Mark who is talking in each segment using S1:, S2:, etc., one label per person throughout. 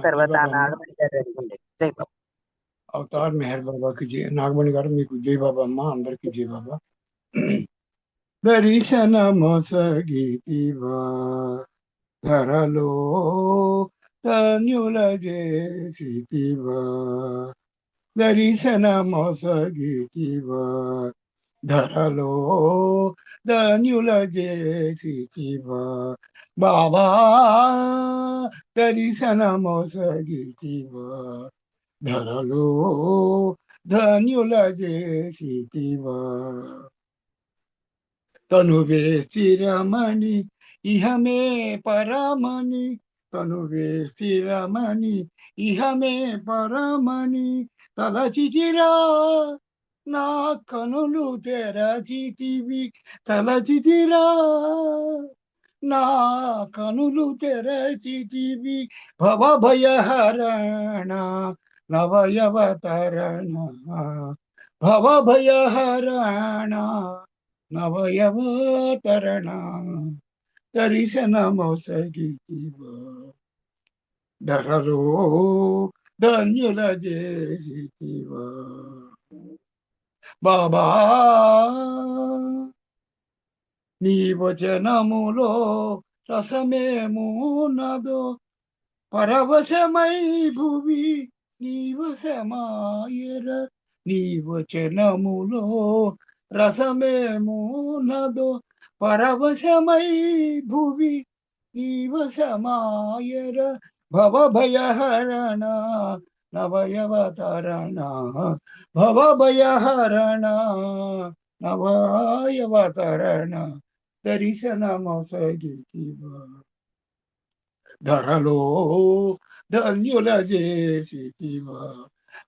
S1: జై
S2: తర్వాత
S1: బాబా అమ్మ.
S2: నాగమణి గారు అడిగింది. జై బాబా. జై
S1: అవతార్ మెహర్ బాబాకి జై. నాగమణి గారు మీకు జై బాబా అమ్మ, అందరికి జై బాబా. దర్శనమొసగితివా ధరలో ధన్యుల చేసితివా, దర్శనమొసగితివా ధరలో ధన్యుల చేసితివా, బాబా దర్శనమొసగితివా ధరలో ధన్యుల చేసితివా. తనువే స్థిరమణి ఇహమే పరమణి, తనువే స్థిరమణి ఇహమే పరమణి తలచితిరా, నా కనులు తెరచితివి తలచితిరా, నా కనులు తెరచితివి భవభయహరణ నవయవతరణ, భవభయహరణ నవయవతరణ, దర్శనమొసగితివా ధరలో ధన్యుల చేసితివా. బాబా నీ వచనములో రసమేమున్నదో, పరవశమై భువి నీవశమాయర, నీ వచనములో రసమేమున్నదో, పరవశమై భువి నీవశమాయర, భవభయహరణ నవయవతరణ, భవభయహరణ నవయవతరణ, దర్శనమొసగితివా ధరలో ధన్యుల చేసితివా.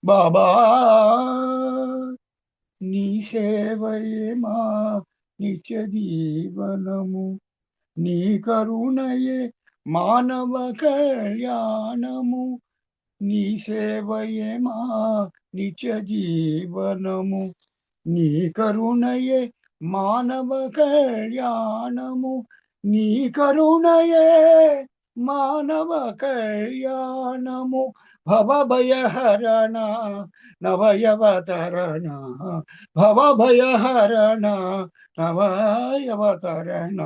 S1: బాబా నీ సేవయే మా నిత్య జీవనము, నీ కరుణయే మానవ కళ్యాణము, నీ సేవయే మా నిత్య జీవనము, నీ కరుణయే మానవ కళ్యాణము, నీ కరుణయే మానవ కళ్యాణము, భవభయహరణ నవయవతరణ, భవభయహరణ నవయవతరణ,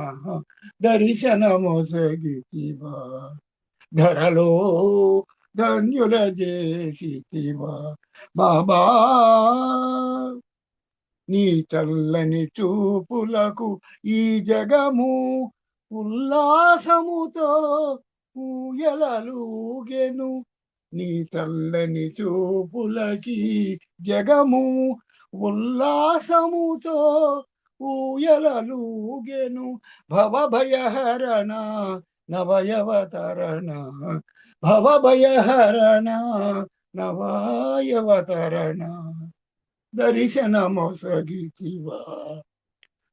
S1: దర్శనమొసగితివా ధరలో ధన్యుల చేసితివా. బాబా నీ చల్లని చూపులకు ఈ జగము ఉల్లాసముతో ఊయలలూగెను, నీ చల్లని చూపులకి జగము ఉల్లాసముతో ఊయలలూగెను, భవభయహరణ నవయవతరణ, భవభయహరణ నవయవతరణ, దర్శనమొసగితివా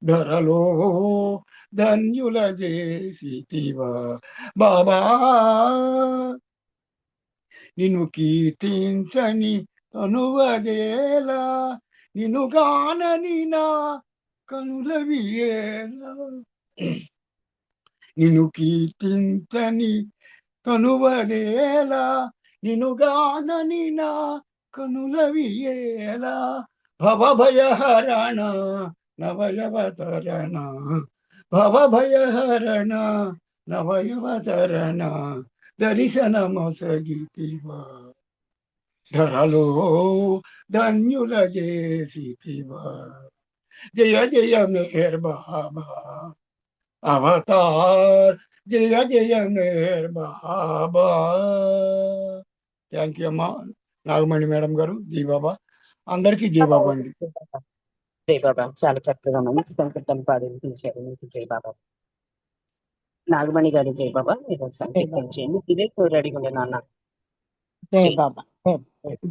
S1: ధరలో ధన్యుల చేసితివా. బాబా నిన్ను కీర్తించని తనువదేలా, నిన్ను గానని నా కనులవియేలా, నిన్ను కీర్తించని తనువదేలా, నిన్ను గానని నా కనులవియేలా, భవభయహరణ నవయవతరణ, భవభయహరణ నవయవతరణ, దర్శనమొసగితివా ధరలో ధన్యుల చేసితివా. జయ జయ మెహర్ బాబా అవతార్, జయ జయ మెహర్ బాబా. థ్యాంక్ యూ అమ్మా నాగమణి మేడం గారు. జై బాబా, అందరికీ జై బాబా అండి.
S2: జై బాబా. చాలా చక్కగా మంచి సంకీర్తన పాడి వినిపించారు. మీకు జై బాబా. నాగమణి గారు జై బాబా. మీరు సంకీర్తన చేయండి. వివేక్ అడిగి ఉండే నాన్న.
S3: జై బాబా.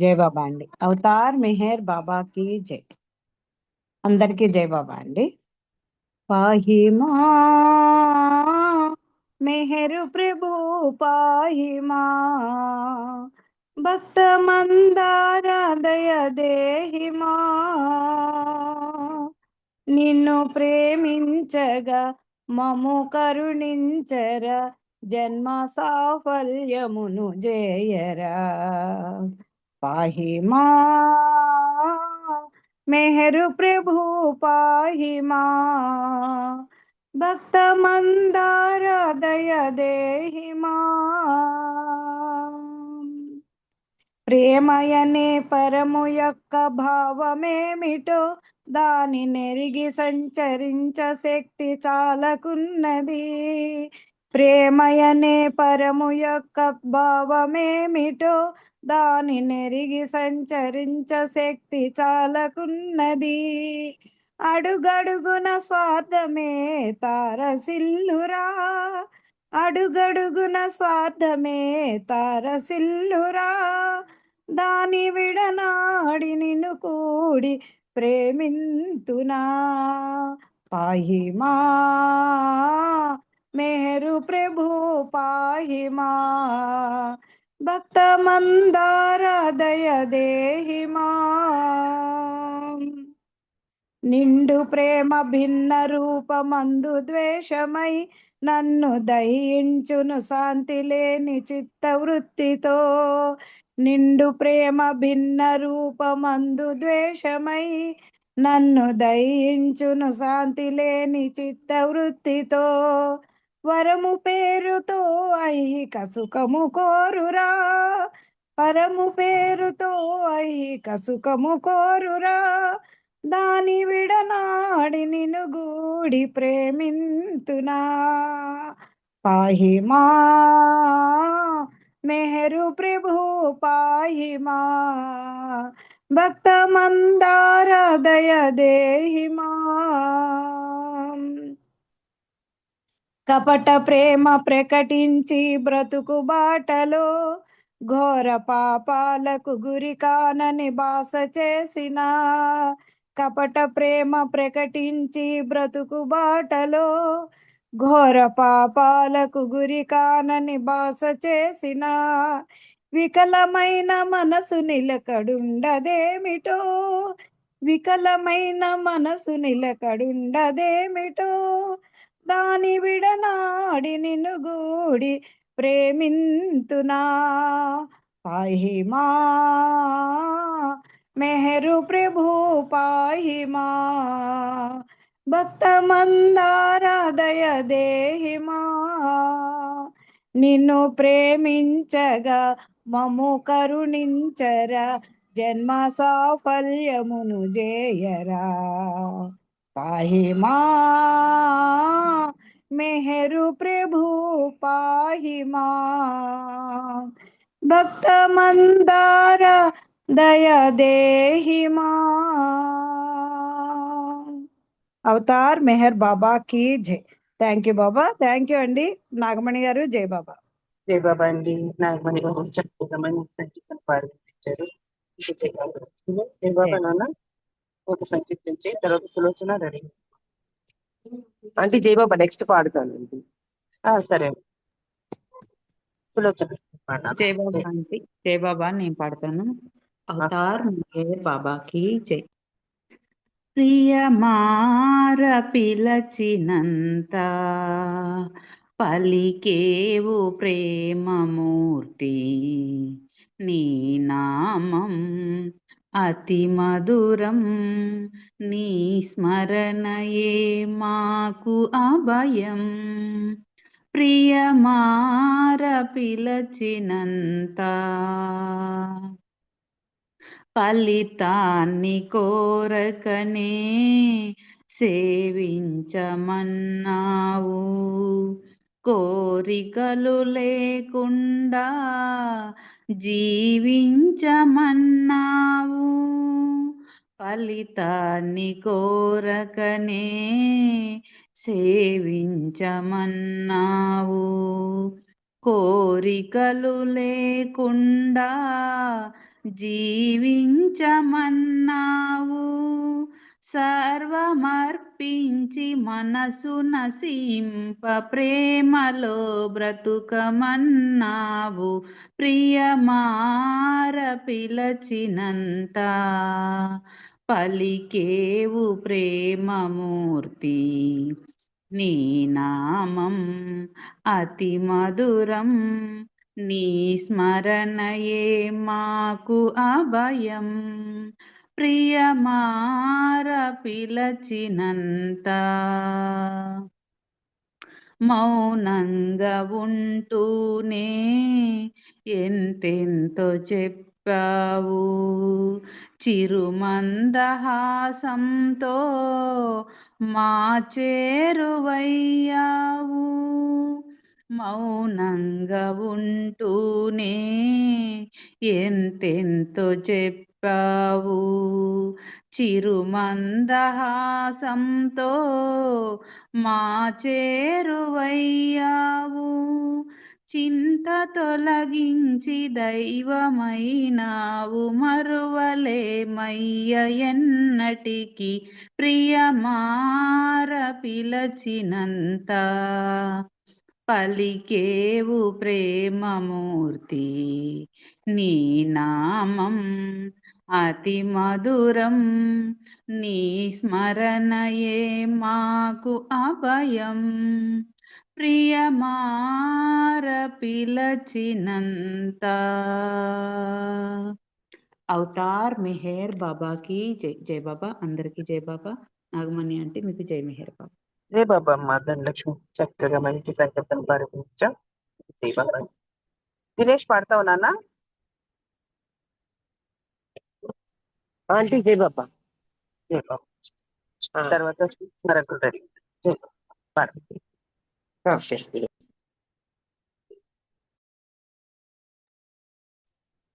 S3: జై బాబా అండి. అవతార్ మెహర్ బాబాకి జై. అందరికీ జై బాబా అండి. పాహిమా మెహరు ప్రభు పాహిమా, భక్త మందార దయ దేహిమా, నిన్ను ప్రేమించగా మము కరుణించర జన్మ సాఫల్యమును జేయరా పాహి మా మెహరు ప్రభు పాహి మా భక్త మందార దయ దేహి మా ప్రేమయనే పరము యొక్క భావమేమిటో దాని నెరిగి సంచరించ శక్తి చాలకున్నది. ప్రేమయనే పరము యొక్క భావమేమిటో దాని నెరిగి సంచరించ శక్తి చాలకున్నది. అడుగడుగున స్వార్థమే తారసిల్లురా, అడుగడుగున స్వార్థమే తారసిల్లురా, దాని విడనాడి నిన్ను కూడి ప్రేమింతునా పాహి మా మెహరు ప్రభు పాహి మా భక్త మందార దయ దేహి మా నిండు ప్రేమ భిన్న రూపమందు ద్వేషమై నన్ను దయించును శాంతి లేని చిత్తవృత్తితో. నిండు ప్రేమ భిన్న రూపమందు ద్వేషమై నన్ను దయించును శాంతి లేని చిత్తవృత్తితో. వరము పేరుతో ఐహిక సుఖము కోరురా, పరము పేరుతో ఐహిక సుఖము కోరురా, దాని విడనాడి నిన్ను గూడి ప్రేమింతునా పాహి మా మెహరు ప్రభు పాహి మా భక్త మందార దయ దేహి మా కపట ప్రేమ ప్రకటించి బ్రతుకు బాటలో ఘోర పాపాలకు గురి కానని బాస చేసిన, కపట ప్రేమ ప్రకటించి బ్రతుకు బాటలో ఘోర పాపాలకు గురి కానని బాస చేసిన, వికలమైన మనసు నిలకడుండదేమిటో, వికలమైన మనసు నిలకడుండదేమిటో, దాని విడనాడి నిన్ను గూడి ప్రేమింతునా పాహి మా మెహరు ప్రభు పాహి మా భక్త మందార దయ దేహి మా నిన్ను ప్రేమించగా మము కరుణించరా, జన్మ సాఫల్యమును జేయరా పాహి మా మెహరు ప్రభు పాహి మా భక్త మందార దయ దేహి మా. అవతార్ మెహర్ బాబా కీ జై. Thank you Baba, thank you అండి నాగమణి గారు. జై బాబా.
S2: జై బాబా అండి. నాగమణి గారు చక్కగా మంచి సంగీతం పాడి వినిపించారు. ఇంకా జై బాబా. జై బాబా నాన్న ఒక సంగీతం చేయి, తర్వాత సులోచన రెడీ.
S4: అంటే జై బాబా నెక్స్ట్ పాడుతాను.
S2: సరే సులోచన పాడాలి.
S5: జై బాబా ఆంటీ, జై బాబా నేను పాడతాను. అవతార్ మెహర్ బాబాకి జై. ప్రియమార పిలచినంత పలికేవు ప్రేమమూర్తి, నీ నామం అతి మధురం, నీ స్మరణయే మాకు అభయం. ప్రియమార పిలచినంత ఫలితాన్ని కోరకనే సేవించమన్నావు, కోరికలు లేకుండా జీవించమన్నావు. ఫలితాన్ని కోరకనే సేవించమన్నావు, కోరికలు లేకుండా జీవించమన్నావు. సర్వమర్పించి మనసు నసింప ప్రేమలో బ్రతుకమన్నావు. ప్రియమార పిలచినంత పలికేవు ప్రేమమూర్తి, నీ నామం అతి మధురం, నీ స్మరణయే మాకు అభయం. ప్రియమార పిలచినంత మౌనంగా ఉంటూనే ఎంతెంతో చెప్పావు. చిరుమందహాసంతో మా చేరువయ్యావు. మౌనంగా ఉంటూనే ఎంతెంతో చెప్పావు. చిరుమందహాసంతో మా చేరువయ్యావు. చింత తొలగించి దైవమైనావు, మరువలేమయ్య ఎన్నటికి. ప్రియమార పిలచినంత పలికేవు ప్రేమమూర్తి. నీ నామం అతి మధురం, నీ స్మరణయే మాకు అభయం. ప్రియమార పిలచినంత. అవతార్ మెహర్ బాబాకి జై. జై బాబా. అందరికీ జై బాబా. నాగమణి అంటే మీకు జై మెహర్ బాబా.
S2: జై బాబా అమ్మ ధనలక్ష్మి. చక్కగా మంచి సంకీర్తన పాడించాం. జై బాబా. దినేష్ పాడతావు నాన్న?
S4: ఆంటీ జై బాబా.
S2: జై బాబా. తర్వాత మరొకరు రెడీ. జై బాబా పాడు.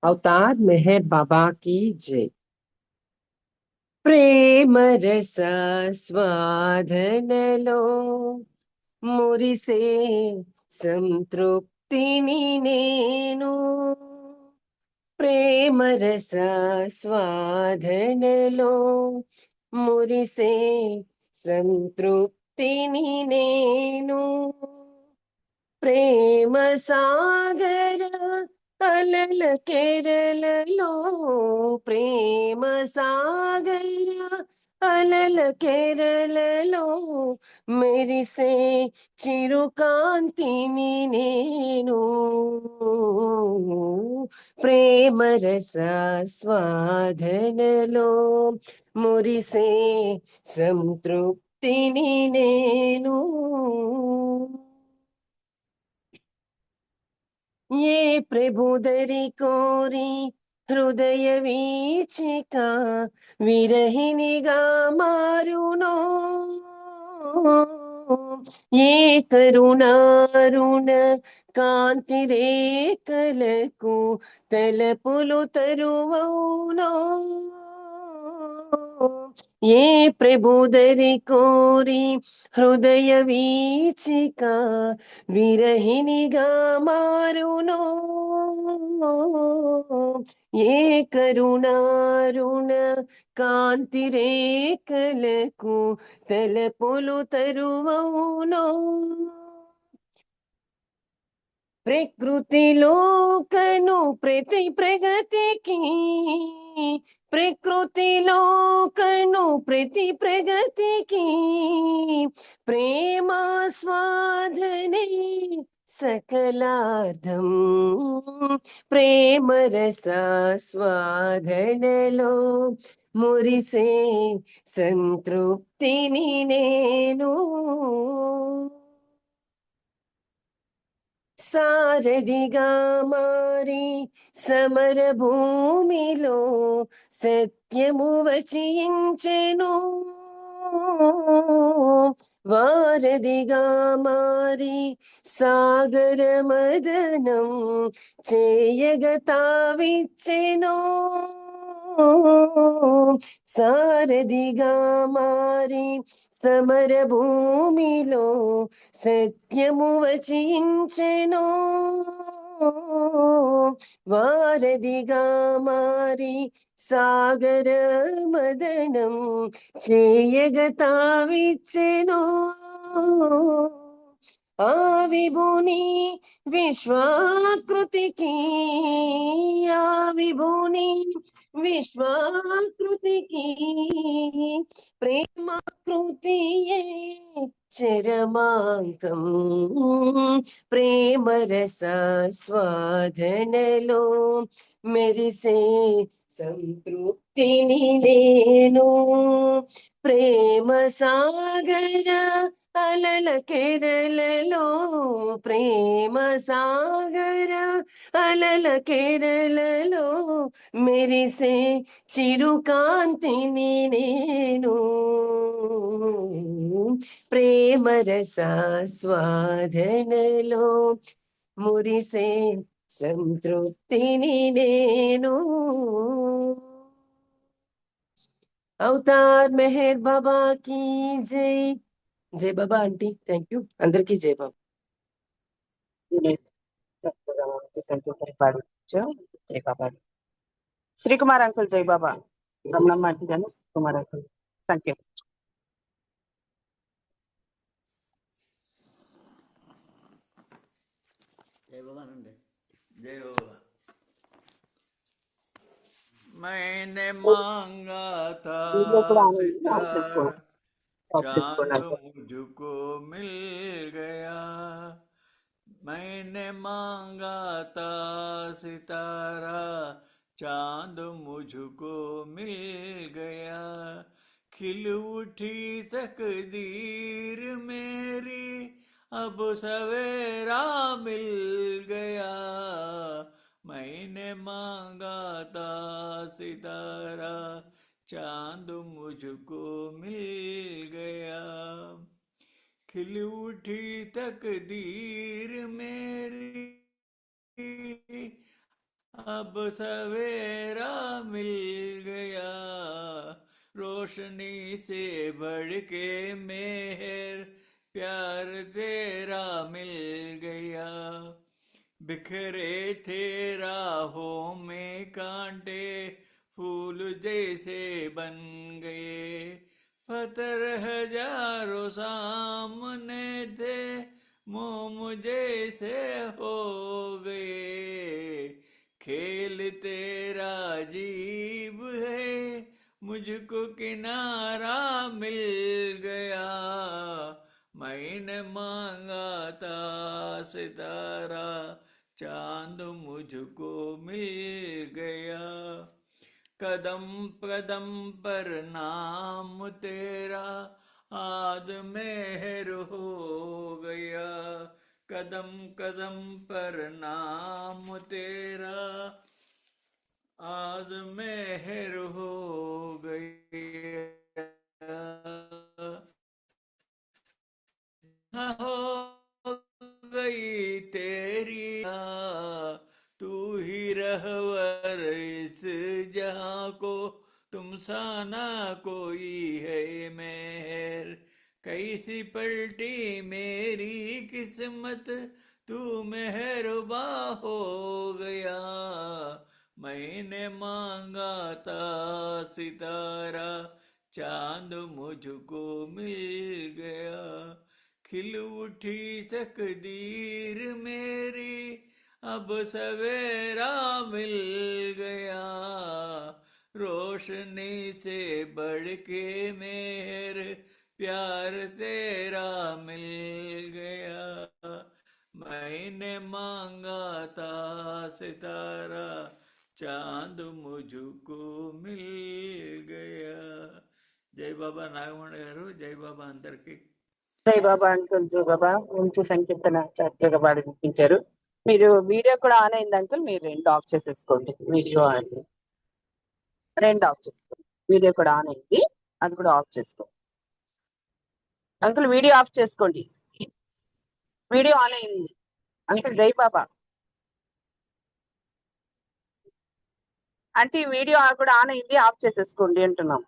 S4: అవతార్ మెహర్ బాబా की जय. ప్రేమ రస స్వాదనలో మురిసే సంతృప్తిని నేను. ప్రేమ రస స్వాదనలో మురిసే సంతృప్తిని నేను. ప్రేమ సాగర అలల కేరళలో, ప్రేమ సాగర అలల కేరళలో మెరిసే చిరుకాంతిని నేను. ప్రేమ రస స్వాదనలో మురిసే సంతృప్తిని నేను. ఏ ప్రభుదరి కోరి హృదయ వీచిక విరహినిగా మారునో, ఏ కరుణారుణ కాంతి రేఖలకు తలపులు తరువౌనో, ఏ ప్రభుదరి కోరి హృదయ వీచిక విరహినిగా మారునో, ఏ కరుణారుణ కాంతి రేఖలకు తలపులు తరువౌనో. ప్రకృతిలోకను ప్రతి ప్రగతికి, ప్రకృతిలోకను ప్రతి ప్రగతికి ప్రేమాస్వాదనే సకలార్థం. ప్రేమ రస స్వాదనలో మురిసే సంతృప్తిని నేను. సారథిగా మారి సమర భూమిలో సత్యము వచించెను, వారధిగా మారి సాగర మదనం చేయగ తావిచ్చెను. సారథిగా మారి సమర భూమిలో సత్యము వచించెను, వారధిగా మారి సాగర మదనం చేయగ తావిచ్చెను. ఆ విభుని విశ్వాకృతికి, ఆ విభుని విశ్వాకృతికి ప్రేమాకృతియే చరమాంకం ప్రేమరస స్వాదనలో మెరిసే సంతృప్తిని నేను ప్రేమ సాగర అలల కెరలలో ప్రేమ సాగర అలల కెరలలో మెరిసే చిరుకాంతిని నేను ప్రేమ రస స్వాదనలో మురిసే సంతృప్తిని నేను అవతార్ మెహర్ బాబా की జై జై బాబా ఆంటీ థ్యాంక్ యూ అందరికీ జై బాబా
S2: చక్కగా మంచి సంకీర్తన పాడించారు జై బాబా శ్రీకుమార్ అంకుల్ జై బాబా రమణమ్మ ఆంటీ గారు శ్రీకుమార్ అంకుల్ సంకీర్తన
S6: जय बाबा नंदे जय बाबा। मैंने मांगा था
S2: వీడియో కూడా ఆన్ అయింది
S6: सितारा
S2: ఆఫ్ చేసుకోండి
S6: चांद मुझको मिल गया मैंने मांगा था सितारा चांद मुझको मिल गया खिल उठी तकदीर मेरी अब सवेरा मिल गया मैंने मांगा था सितारा चांद मुझको मिल गया खिल उठी तकदीर मेरी अब सवेरा मिल गया रोशनी से बढ़ के मेहर प्यार तेरा मिल गया बिखरे थे राहों में कांटे फूल जैसे बन गए पत्थर हजारों सामने थे मोम जैसे हो गए खेल तेरा अजीब है मुझको किनारा मिल गया मैंने मांगा था सितारा चांद मुझको मिल गया कदम कदम पर नाम तेरा आज मेहर हो गया कदम कदम पर नाम तेरा आज मेहर हो गया हो गई तेरी तू ही रहवर इस जहां को तुम सा ना कोई है मेहर कैसी पलटी मेरी किस्मत तू मेहरबा हो गया मैंने मांगा था सितारा चांद मुझको मिल गया खिल उठी तकदीर मेरी अब सवेरा मिल गया रोशनी से बढ़ के मेहर प्यार तेरा मिल गया मैंने मांगा था सितारा चांद मुझको मिल गया जय बाबा नागमणि गाరు జై బాబా అందరికి
S2: జై బాబా అంకుల్ జై బాబా మంచి సంకీర్తన చక్కగా పాడి వినిపించారు మీరు వీడియో కూడా ఆన్ అయింది అంకుల్ మీరు రెండు ఆఫ్ చేసేసుకోండి వీడియో ఆన్ రెండు ఆఫ్ చేసుకోండి వీడియో కూడా ఆన్ అయింది అది కూడా ఆఫ్ చేసుకోండి అంకుల్ వీడియో ఆఫ్ చేసుకోండి వీడియో ఆన్ అయింది అంకుల్ జై బాబా అంటే ఈ వీడియో కూడా ఆన్ అయింది ఆఫ్ చేసేసుకోండి అంటున్నాం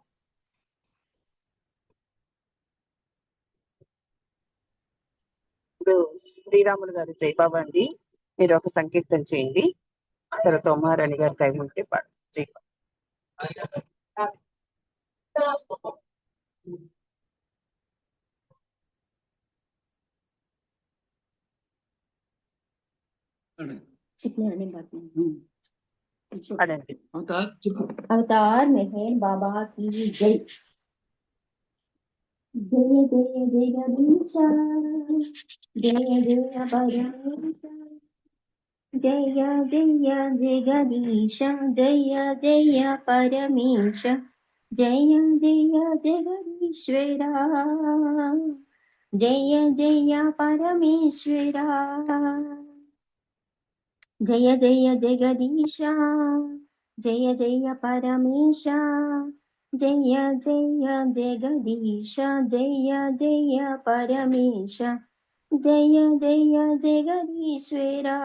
S2: ఇప్పుడు శ్రీరాములు గారు జై బాబా అండి మీరు ఒక సంకీర్తన చేయండి తర్వాత ఉమారాణి గారు టైం ఉంటే పాడు జై బాబా పాడండి.
S7: अवतार मेहर बाबा की जय। जय जय जगदीशा, जय जय परमेशा, जय जय जगदीशा, जय जय परमेश, जय जय जगदीश्वरा, जय जय परमेश्वरा, जय जय जगदीशा, जय जय परमेशा, जय जय जगदीश, जय जय परमेश, जय जय जगदीश्वरा,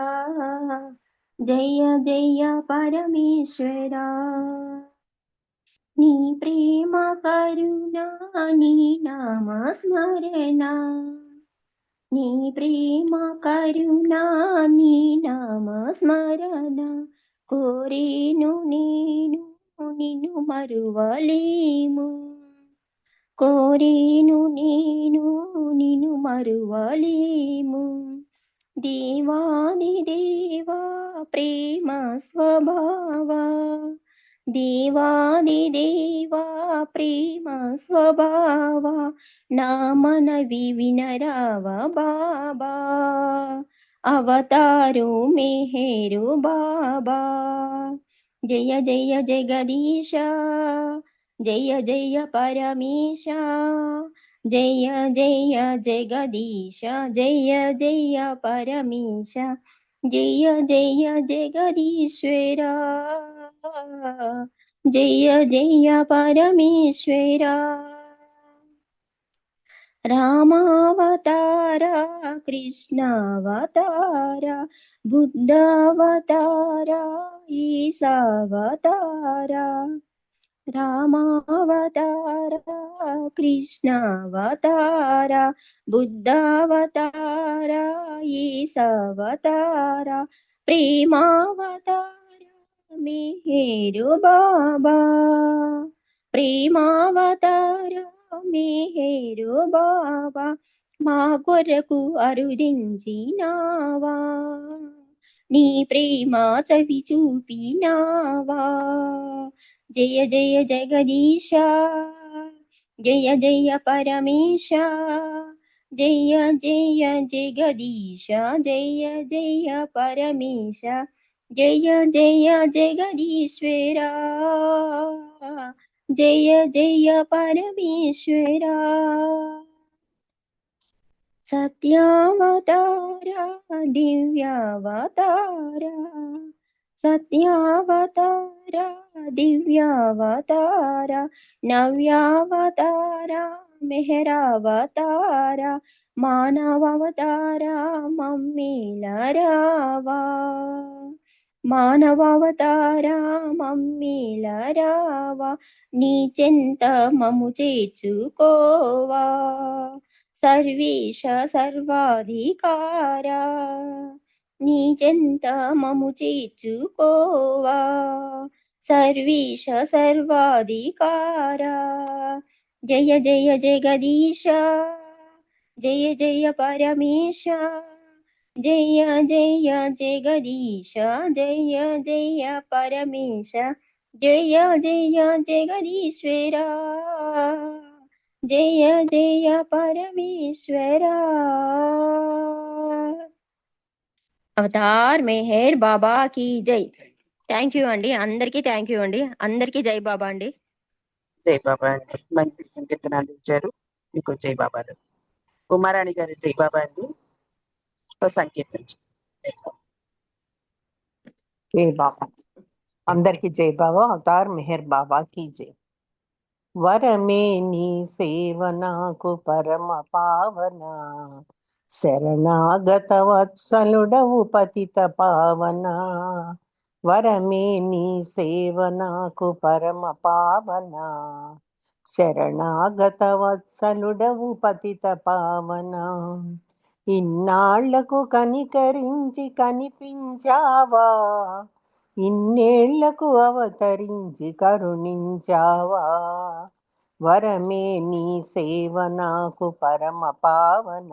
S7: जय जय परमेश्वरा, नी प्रेम करुणा नी नाम स्मरणा, नी प्रेम करुणा नी नाम स्मरण, కోరేను నేను నిన్ను మరువలేము, కోరేను నేను నిన్ను మరువలేము, దేవాది దేవా ప్రేమ స్వభావా, దేవాది దేవా ప్రేమ స్వభావా, నా మనవి వినరావా బాబా, అవతారు మెహరు బాబా, జయ జయ జగదీశ, జయ జయ పరమేశ, జయ జయ జగదీశ, జయ జయ పరమేశ, జయ జయ జగదీశ్వరా, జయ జయ పరమేశ్వరా, రామావతార, కృష్ణావతార, బుద్ధావతార, ఈసావతార, రామావతార, కృష్ణావతార, బుద్ధావతార, ఈసావతార, ప్రేమావతార మెహరు బాబా, ప్రేమావతార మెహరు బాబా, మా కొరకు అరుదించినావా, నీ ప్రేమ చవి చూపినావా, జయ జయ జగదీశ, జయ జయ పరమేశ, జయ జయ జగదీశ, జయ జయ పరమేశ, జయ జయ జగదీశ్వరా, జయ జయ పరమేశ్వరా, సత్యావతార, దివ్యావతార, సత్యావతార, దివ్యావతార, నవ్యావతార, మెహరావతార, మానవావతార, మమ్మీలరావా, మానవావతార, మమ్మీలరావా, నీ చెంత మము చేర్చుకోవా, సర్వేశ సర్వాధికార, నీ చెంత మము చేర్చుకోవా, సర్వేశ సర్వాధికార, జయ జయ జగదీశ, జయ జయ పరమేశ, జయ జయ జగదీశ, జయ జయ పరమేశ, జయ జయ జగదీశ్వరా, జయ జయ పరమేశ్వరా, అవతార్ మెహర్ బాబా की జై. థ్యాంక్ యూ అండి, అందరికీ థ్యాంక్ యూ అండి, అందరికీ జై బాబా అండి.
S2: జై బాబా అండి. మంచి సంకీర్తనాలు ఇచ్చారు, మీకు జై బాబాలు. ఉమారాణి గారు జై బాబా అండి, సంకీర్తించు. జై బాబా.
S8: జై బాబా, అందరికి జై బాబా. అవతార్ మెహర్ బాబా की జై. వరమే నీ సేవ నాకు పరమ పావన, శరణాగత వత్సలుడవు పతిత పావన, వరమే నీ సేవ నాకు పరమ పావన, శరణాగత వత్సలుడవు పతిత పావన, ఇన్నాళ్లకు కనికరించి కనిపించావా, ఇన్నేళ్లకు అవతరించి కరుణించావా, వరమే నీ సేవ నాకు పరమ పావన,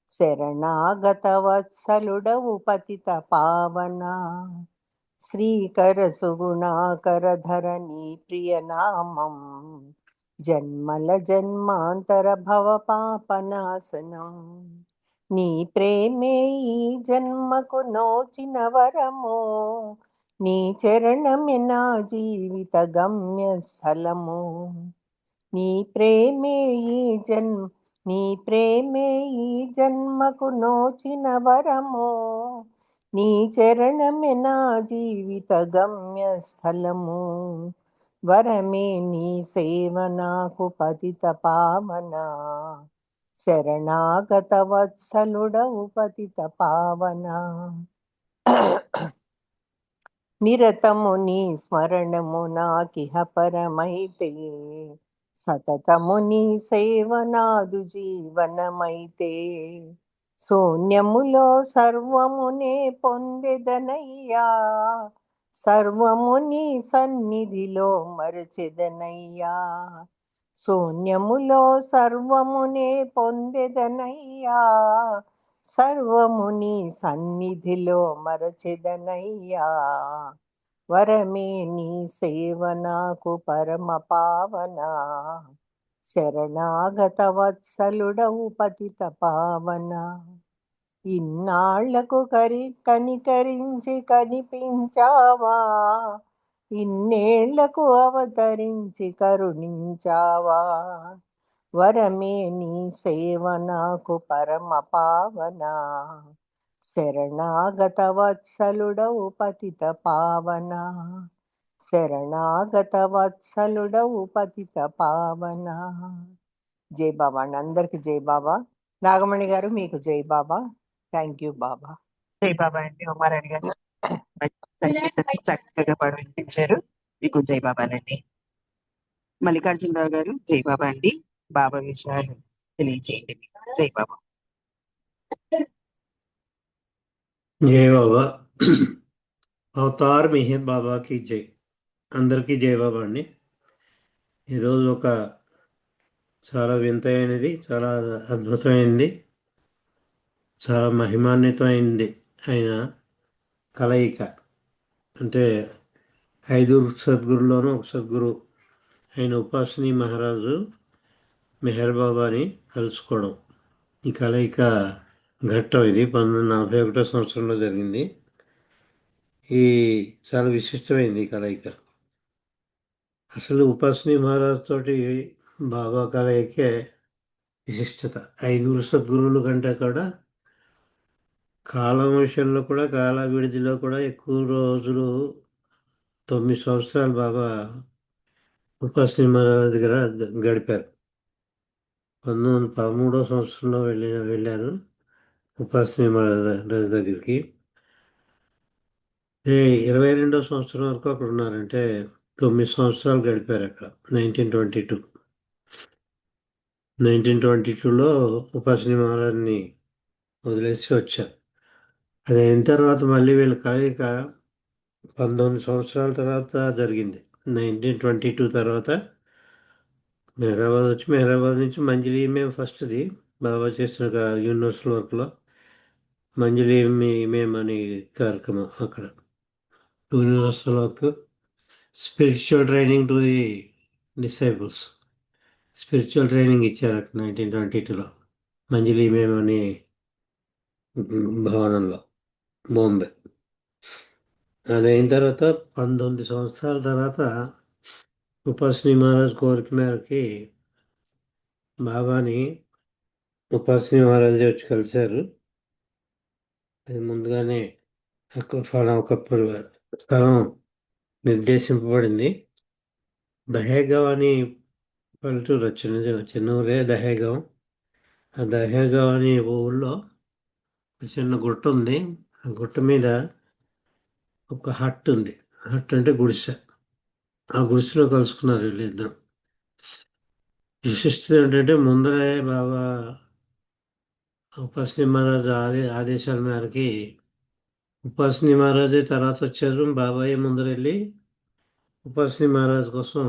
S8: శరణాగత వత్సలుడవు పతిత పావన, శ్రీకర సుగుణాకరధరణి ప్రియనామం జన్మల జన్మాంతర భవ పాపనాశనం. నీ ప్రేమే ఈ జన్మకు నోచిన వరము, నీ చరణమే నా జీవిత గమ్య స్థలము. నీ ప్రేమే ఈ నీ ప్రేమే ఈ జన్మకు నోచిన వరము, నీ చరణమే నా జీవిత గమ్య స్థలము. వరమే నీ సేవ నాకు పతిత పావన, శరణాగత వత్సలుడవు పతిత పావన. నిరతము నీ స్మరణము నాకిహ పరమైతే, సతతము నీ సేవ నాదు జీవనమైతే. శూన్యములో సర్వమునే పొందెదనయ్యా, సర్వము నీ సన్నిధిలో మరచెదనయ్యా. శూన్యములో సర్వమునే పొందెదనయ్యా, సర్వము నీ సన్నిధిలో మరచెదనయ్యా. వరమే నీ సేవ నాకు పరమ పావన, శరణాగత వత్సలుడవు పతిత పావన. ఇన్నాళ్లకు కనికరించి కనిపించావా, ఇన్నేళ్లకు అవతరించి కరుణించావా. వరమే నీ సేవ నాకు పరమ పావన, శరణాగత వత్సలుడవు పతిత పావన. శరణాగత వత్సలుడవు పతిత పావన. జై బాబా అండి, అందరికి జై బాబా. నాగమణి గారు మీకు జై బాబా. థ్యాంక్ యూ బాబా.
S2: జై బాబా అండి. ఉమారాణి గారు సంగీతం చక్కగా పాడి వినిపించారు. మీకు జై బాబానండి. మల్లికార్జునరావు గారు జై బాబా అండి. బాబా విషయాలు తెలియజేయండి. జై బాబా.
S9: జై బాబా. అవతార్ మెహర్ బాబాకి జై. అందరికీ జై బాబా అండి. ఈరోజు ఒక చాలా వింతైనది, చాలా అద్భుతమైనది, చాలా మహిమాన్వితమైనది అయిన కలయిక. అంటే 5 సద్గురులోనూ ఒక సద్గురు అయిన ఉపాసిని మహారాజు మెహర్ బాబాని కలుసుకోవడం. ఈ కలయిక ఘట్టం ఇది 1941 సంవత్సరంలో జరిగింది. ఈ చాలా విశిష్టమైంది ఈ కలయిక. అసలు ఉపాసిని మహారాజ్ తోటి బాబా కలయికే విశిష్టత. 5 సద్గురువుల కంటే కూడా కాలం విషయంలో కూడా, కాల విడిదిలో కూడా ఎక్కువ రోజులు 9 సంవత్సరాలు బాబా ఉపాసిని మహారాజ్ దగ్గర గడిపారు. 1913వ సంవత్సరంలో వెళ్ళారు ఉపాసిని మహారాజ్ దగ్గరికి. 22వ సంవత్సరం వరకు అక్కడ ఉన్నారంటే 9 సంవత్సరాలు గడిపారు అక్కడ. 1922లో ఉపాసిని మహారాజ్ని వదిలేసి వచ్చారు. అది అయిన తర్వాత మళ్ళీ వీళ్ళ కలయిక 19 సంవత్సరాల తర్వాత జరిగింది. 1922 తర్వాత మెహరాబాద్ వచ్చి, మెహరాబాద్ నుంచి మంజిలీ ఇమేం ఫస్ట్ది బాబా చేసిన యూనివర్సల్ వర్క్లో మంజిలీ ఇమేం అని కార్యక్రమం. అక్కడ universal work spiritual training to the disciples, spiritual training ఇచ్చారు అక్కడ 1922లో మంజిలీ ఇమేం అనే భవనంలో, బాంబే. అది అయిన తర్వాత 19 సంవత్సరాల తర్వాత ఉపాసిని మహారాజ్ కోరిక మేరకి బాబాని ఉపాసిని మహారాజ్ వచ్చి కలిశారు. అది ముందుగానే ఒక స్థలం నిర్దేశింపబడింది. దహేగావ్ అని పల్లెటూరు, చిన్న ఊరే దహేగావ్. ఆ దహేగావ్ అనే ఊళ్ళో ఒక చిన్న గుట్ట ఉంది. ఆ గుట్ట మీద ఒక హట్ ఉంది. హట్ అంటే గుడిసె. ఆ గుడిసెలో కలుసుకున్నారు వీళ్ళిద్దరు. విశిష్టత ఏంటంటే ముందరే బాబా ఉపాసిని మహారాజు ఆదేశాల మేరకి ఉపాసిని మహారాజే తర్వాత వచ్చారు. బాబాయ్ ముందరెళ్ళి ఉపాసిని మహారాజు కోసం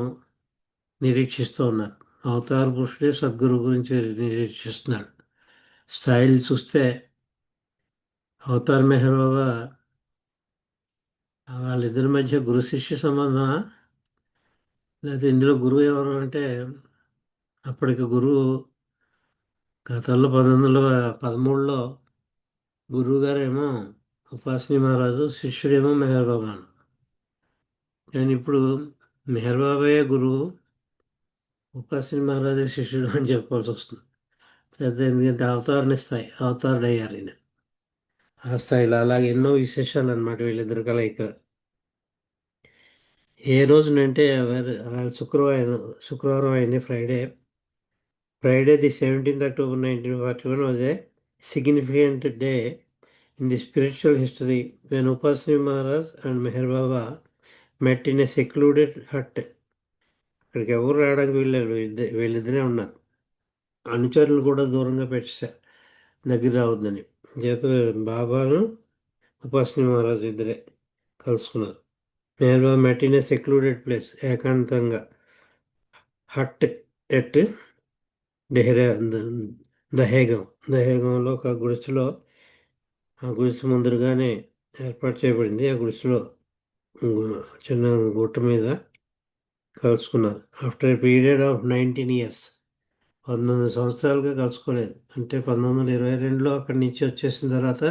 S9: నిరీక్షిస్తూ ఉన్నారు. అవతార పురుషుడే సద్గురు గురించి నిరీక్షిస్తున్నాడు. స్థాయిలు చూస్తే అవతార్ మెహర్ బాబా వాళ్ళిద్దరి మధ్య గురు శిష్య సంబంధమా? లేకపోతే ఇందులో గురువు ఎవరు అంటే అప్పటికి గురువు గతంలో 1913లో గురువు గారేమో ఉపాసిని మహారాజు, శిష్యుడేమో మెహర్ బాబా. కానీ ఇప్పుడు మెహర్ బాబాయే గురువు, ఉపాసిని మహారాజే శిష్యుడు అని చెప్పాల్సి వస్తుంది. అయితే ఎందుకంటే అవతారుడు అయ్యారు ఈయన ఆ స్థాయిలో. అలాగే ఎన్నో విశేషాలు అనమాట వీళ్ళిద్దరు కలయిక. ఏ రోజునంటే శుక్రవారం అయింది, Friday the 17th October 1941 was a significant day in the spiritual history when Upasni Maharaj and Meher Baba met in a secluded hut. అక్కడికి ఎవరు రావడానికి వీళ్ళిద్దరే ఉన్నారు. అనుచరులు కూడా దూరంగా పెట్టేశారు దగ్గర రావద్దని. చేత బాబాను ఉపాసిని మహారాజు ఇద్దరే కలుసుకున్నారు. Meher Baba met in a secluded place, ఏకాంతంగా, హట్ ఎట్ దహేగంలో ఒక గుడిసెలో, ఆ గుడిసె ముందరగానే ఏర్పాటు చేయబడింది. ఆ గుడిసెలో చిన్న గుట్ట మీద కలుసుకున్నారు. After a period of 19 years, 19 సంవత్సరాలుగా కలుసుకోలేదు. అంటే 1922లో అక్కడి నుంచి వచ్చేసిన తర్వాత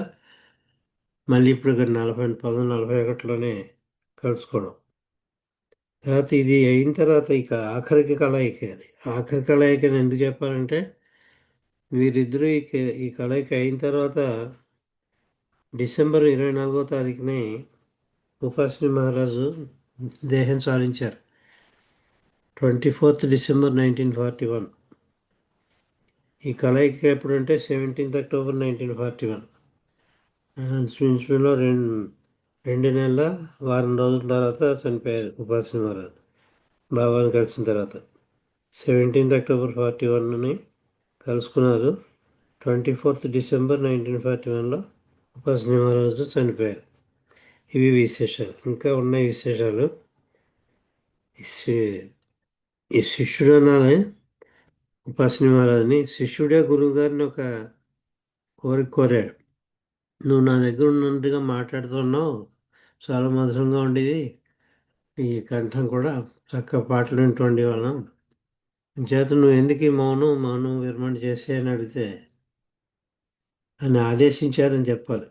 S9: మళ్ళీ ఇప్పుడు 1941లోనే కలుసుకోవడం. తర్వాత ఇది అయిన తర్వాత ఇక ఆఖరి కలయికని ఎందుకు చెప్పాలంటే వీరిద్దరూ ఈ కలయిక అయిన తర్వాత డిసెంబర్ 24వ తారీఖుని ఉపాసిని మహారాజు దేహం చాలించారు. 24th December 1941. ఈ కలయిక ఎప్పుడంటే 17th October 1941. ఇంచుమించులో 2 నెలల వారం రోజుల తర్వాత చనిపోయారు ఉపాసిని మహారాజు బాబాని కలిసిన తర్వాత. 17th October 1941 కలుసుకున్నారు. 24th December 1941లో ఉపాసిని మహారాజు చనిపోయారు. ఇవి విశేషాలు. ఇంకా ఉన్నాయి విశేషాలు. ఈ శిష్యుడు అనాలి ఉపాసిని మహారాజుని. శిష్యుడే గురువు గారిని ఒక కోరిక కోరాడు. నువ్వు నా దగ్గర ఉన్నట్టుగా మాట్లాడుతున్నావు, చాలా మధురంగా ఉండేది, ఈ కంఠం కూడా చక్కగా పాటలు వింటుండే వాళ్ళం, చేత నువ్వు ఎందుకు ఈ మౌనం విరమణ చేసే అని అడిగితే అని ఆదేశించారని చెప్పాలి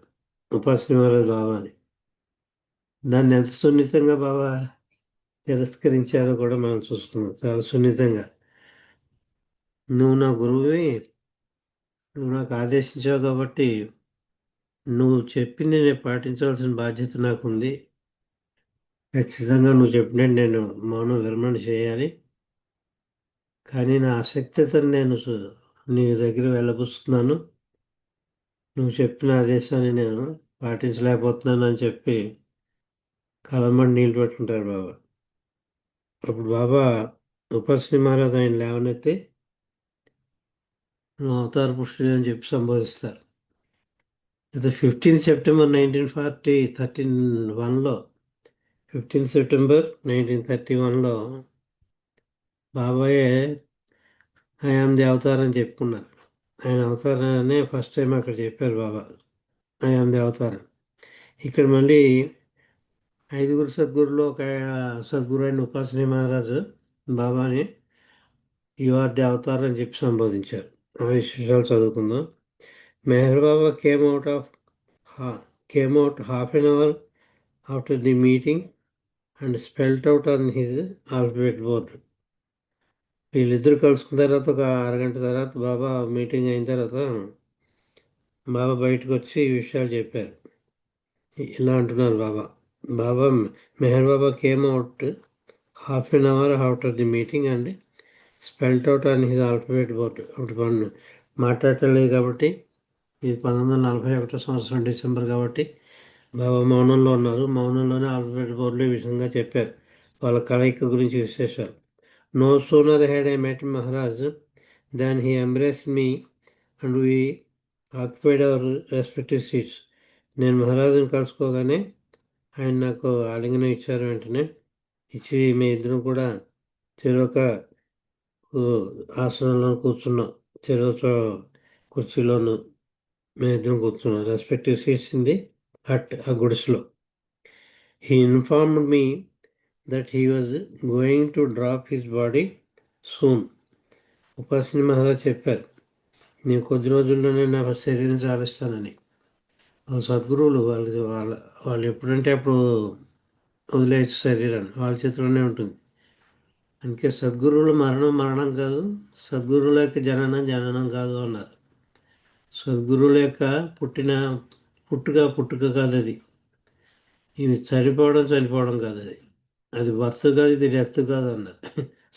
S9: ఉపాసిని మహారాజు బాబాని. దాన్ని ఎంత సున్నితంగా బాబా తిరస్కరించారో కూడా మనం చూసుకున్నాం. చాలా సున్నితంగా, నువ్వు నా గురువువి, నువ్వు నాకు ఆదేశించావు కాబట్టి నువ్వు చెప్పింది నేను పాటించాల్సిన బాధ్యత నాకుంది. ఖచ్చితంగా నువ్వు చెప్పినట్టు నేను మౌనం విరమణ చేయాలి. కానీ నా ఆసక్తితను నేను నీ దగ్గర వెళ్ళబుస్తున్నాను. నువ్వు చెప్పిన ఆదేశాన్ని నేను పాటించలేకపోతున్నాను అని చెప్పి కలమని నీళ్ళు పెట్టుకుంటారు బాబా. అప్పుడు బాబా ఉపాసిని మహారాజు ఆయన లేవనెత్తి నువ్వు అవతార పురుషుడు అని చెప్పి సంబోధిస్తారు. అయితే 15th September 1931లో 15th September 1931లో బాబాయే ఐ యామ్ ది అవతార్ అని చెప్పుకున్నారు. ఆయన అవతారాన్ని ఫస్ట్ టైం అక్కడ చెప్పారు Baba, I am the avatar. ఇక్కడ మళ్ళీ 5 సద్గురులో ఒక సద్గురు అయిన ఉపాసిని మహారాజు బాబాని యు ఆర్ ది అవతార్ అని చెప్పి సంబోధించారు. ఆ విశేషాలు చదువుకుందాం. మెహర్ బాబా came out half an hour after the meeting and spelled out on his alphabet board. వీళ్ళిద్దరు కలుసుకున్న తర్వాత ఒక అరగంట తర్వాత బాబా మీటింగ్ అయిన తర్వాత బాబా బయటకు వచ్చి ఈ విషయాలు చెప్పారు. ఇలా అంటున్నారు Baba Meher Baba came out half an hour after the meeting and spelt out on his alphabet board. అప్పుడు మాట్లాడటం లేదు కాబట్టి, ఇది 1941 సంవత్సరం డిసెంబర్ కాబట్టి బాబా మౌనంలో ఉన్నారు. మౌనంలోనే ఆల్ఫాబెట్ బోర్డులో ఈ విధంగా చెప్పారు వాళ్ళ కలయిక గురించి విశేషాలు. No sooner had I met Maharaj than he embraced me and we occupied our respective seats. నేను మహారాజుని కలుసుకోగానే ఆయన నాకు ఆలింగనం ఇచ్చారు. వెంటనే ఇచ్చి మీ ఇద్దరం కూడా చెరొక ఆసనంలో కూర్చున్నాం, చెరొక కుర్చీలోను మేము ఇద్దరం కూర్చున్నాం. Respective seats in the hut, ఆ గుడిసెలో. He informed me that he was going to drop his body soon. Upasni Maharaj చెప్పారు, నేను కొద్ది రోజుల్లోనే నా శరీరం చాలిస్తానని. సద్గురువులు వాళ్ళు ఎప్పుడంటే అప్పుడు వదిలేయచ్చు శరీరాన్ని, వాళ్ళ చేతిలోనే ఉంటుంది. అందుకే సద్గురువుల మరణం కాదు, సద్గురువుల యొక్క జననం కాదు అన్నారు. సద్గురువుల యొక్క పుట్టుక కాదు అది. ఇవి చనిపోవడం కాదు అది. అది బర్త్ కాదు, ఇది డెత్ కాదు అన్నారు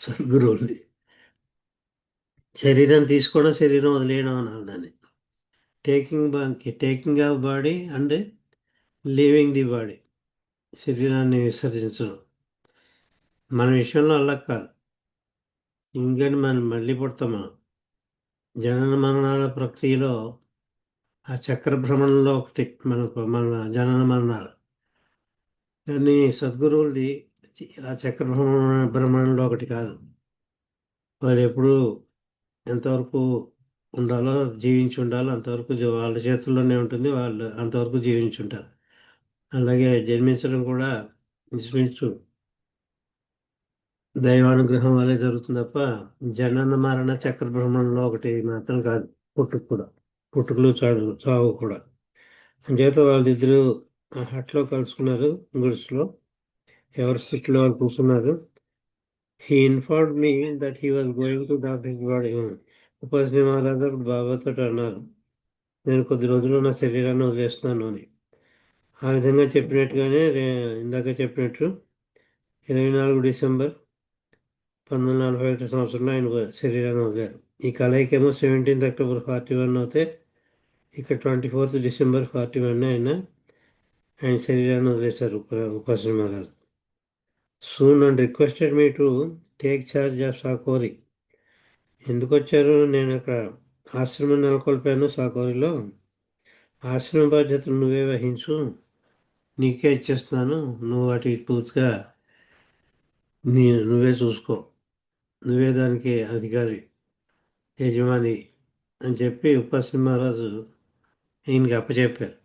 S9: సద్గురువులది. శరీరం తీసుకోవడం, శరీరం వదిలేయడం అన్నారు దాన్ని. Taking off body and leaving the body, శరీరాన్ని విసర్జించడం. మన విషయంలో అలా కాదు. ఎందుకంటే మనం మళ్ళీ పుడతాం. మనం జనన మరణాల ప్రక్రియలో ఆ చక్ర భ్రమణంలో ఒకటి మన జనన మరణాలు. కానీ సద్గురువులది ఆ చక్ర భ్రమణంలో ఒకటి కాదు. వాళ్ళు ఎప్పుడు ఎంతవరకు ఉండాలో, జీవించి ఉండాలో అంతవరకు వాళ్ళ చేతుల్లోనే ఉంటుంది. వాళ్ళు అంతవరకు జీవించి ఉంటారు. అలాగే జన్మించడం కూడా ఇంచుమించు దైవానుగ్రహం వల్లే జరుగుతుంది తప్ప జనన మరణ చక్ర భ్రమణంలో ఒకటి మాత్రం కాదు. పుట్టుకలు చావు కూడా. అంచేత వాళ్ళిద్దరూ ఆ హట్లో కలుసుకున్నారు, గుడిసెలో. ఎవరి సీట్లో వాళ్ళు కూర్చున్నారు. He informed me that he was going to drop his body. Upasni మహారాజు అప్పుడు బాబాతో అన్నారు, నేను కొద్ది రోజులు నా శరీరాన్ని వదిలేస్తున్నాను అని. ఆ విధంగా చెప్పినట్టుగానే ఇందాక చెప్పినట్టు 24 డిసెంబర్ 1941 సంవత్సరంలో ఆయన శరీరాన్ని వదిలారు. ఈ కలయికేమో 17 అక్టోబర్ 41 అవుతే, ఇక్కడ 24 డిసెంబర్ 41 ఆయన శరీరాన్ని వదిలేశారు Upasni Maharaj. Soon and requested me to take charge of Sakori. ఎందుకు వచ్చారు? నేను అక్కడ ఆశ్రమం నెలకొల్పాను సాకోరిలో. ఆశ్రమ బాధ్యతలు నువ్వే వహించు, నీకే ఇచ్చేస్తున్నాను, నువ్వు వాటి పూర్తిగా నువ్వే చూసుకో, నువ్వే దానికి అధికారి, యజమాని అని చెప్పి ఉపాసిని మహారాజు ఈయనకి అప్పచెప్పారు.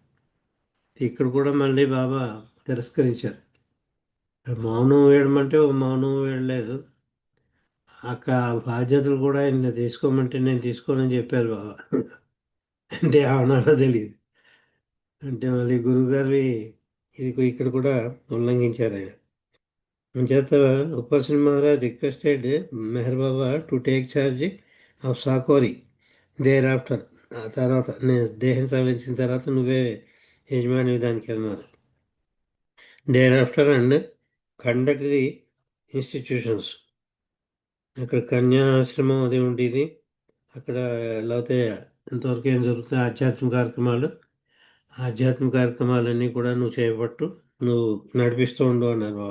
S9: ఇక్కడ కూడా మళ్ళీ బాబా తిరస్కరించారు. మౌనం వేయడమంటే మౌనం వేయలేదు. అక్కడ బాధ్యతలు కూడా ఆయన తీసుకోమంటే నేను తీసుకోనని చెప్పారు బాబా. అంటే అవునాలో తెలియదు. అంటే మళ్ళీ గురువుగారి ఇది ఇక్కడ కూడా ఉల్లంఘించారు ఆయన. చేత Upasani Maharaj requested Meher Baba to take charge of Sakori thereafter. ఆ తర్వాత నేను దేహం చాలించిన తర్వాత నువ్వే యజమాని దానికి అన్నారు. Thereafter and conduct the institutions. అక్కడ కన్యాశ్రమం అది ఉండేది. అక్కడ లేకపోతే ఇంతవరకు ఏం జరుగుతుంది, ఆధ్యాత్మిక కార్యక్రమాలన్నీ కూడా నువ్వు చేపట్టు, నువ్వు నడిపిస్తూ ఉండు అన్నారు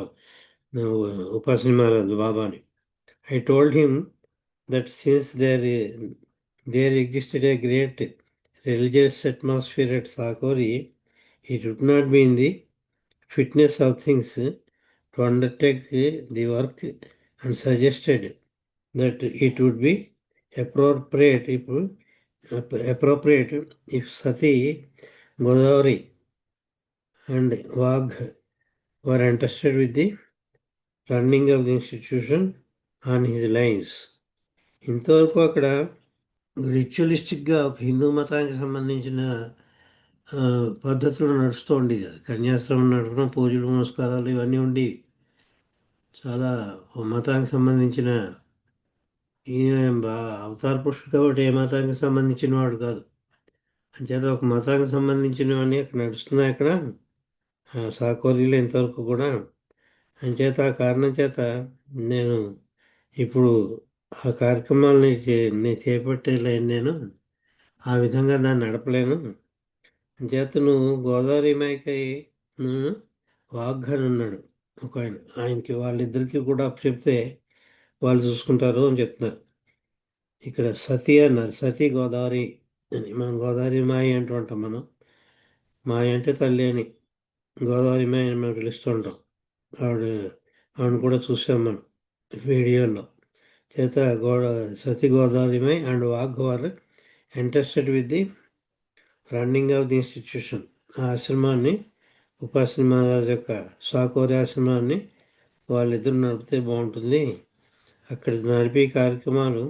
S9: నువ్వు ఉపాసిని మహారాజు బాబాని. I told him that since there existed a great religious atmosphere at Sakori, it would not be in the fitness of things to undertake the work and suggested that it would be appropriate if Sati, Godavari and Vagh were entrusted with the running of the institution on his lines. ఇంతవరకు అక్కడ రిచువలిస్టిక్గా ఒక హిందూ మతానికి సంబంధించిన పద్ధతులు నడుస్తూ ఉండేది. అది కన్యాశ్రమం నడపడం, పూజలు పునస్కారాలు ఇవన్నీ ఉండేవి. చాలా మతానికి సంబంధించిన ఈయన అవతార పురుషుడు కాబట్టి ఏ మతానికి సంబంధించిన వాడు కాదు. అంచేత ఒక మతానికి సంబంధించినవన్నీ అక్కడ నడుస్తున్నాయి అక్కడ సాకోరీలో ఇంతవరకు కూడా. అంచేత ఆ కారణం చేత నేను ఇప్పుడు ఆ కార్యక్రమాలని నేను చేపట్టలేను, నేను ఆ విధంగా దాన్ని నడపలేను. అంచేత నువ్వు గోదావరి మాయకై వాగ్గాని ఉన్నాడు ఒక ఆయనకి, వాళ్ళిద్దరికీ కూడా చెప్తే వాళ్ళు చూసుకుంటారు అని చెప్తున్నారు. ఇక్కడ సతీ అన్నారు, సతీ గోదావరి అని. మనం గోదావరి మాయ అంటూ ఉంటాం. మనం మాయ అంటే తల్లి అని, గోదావరి మాయ అని మనం పిలుస్తూ ఉంటాం. ఆవిడని కూడా చూసాం మనం వీడియోలో. చేత సతీ గోదావరి మాయ అండ్ వాగ్వార్ interested with the running of the institution. ఆ ఆశ్రమాన్ని ఉపాసన మహారాజ్ యొక్క సాకోరి ఆశ్రమాన్ని వాళ్ళిద్దరు నడిపితే బాగుంటుంది. అక్కడ నడిపే కార్యక్రమాలు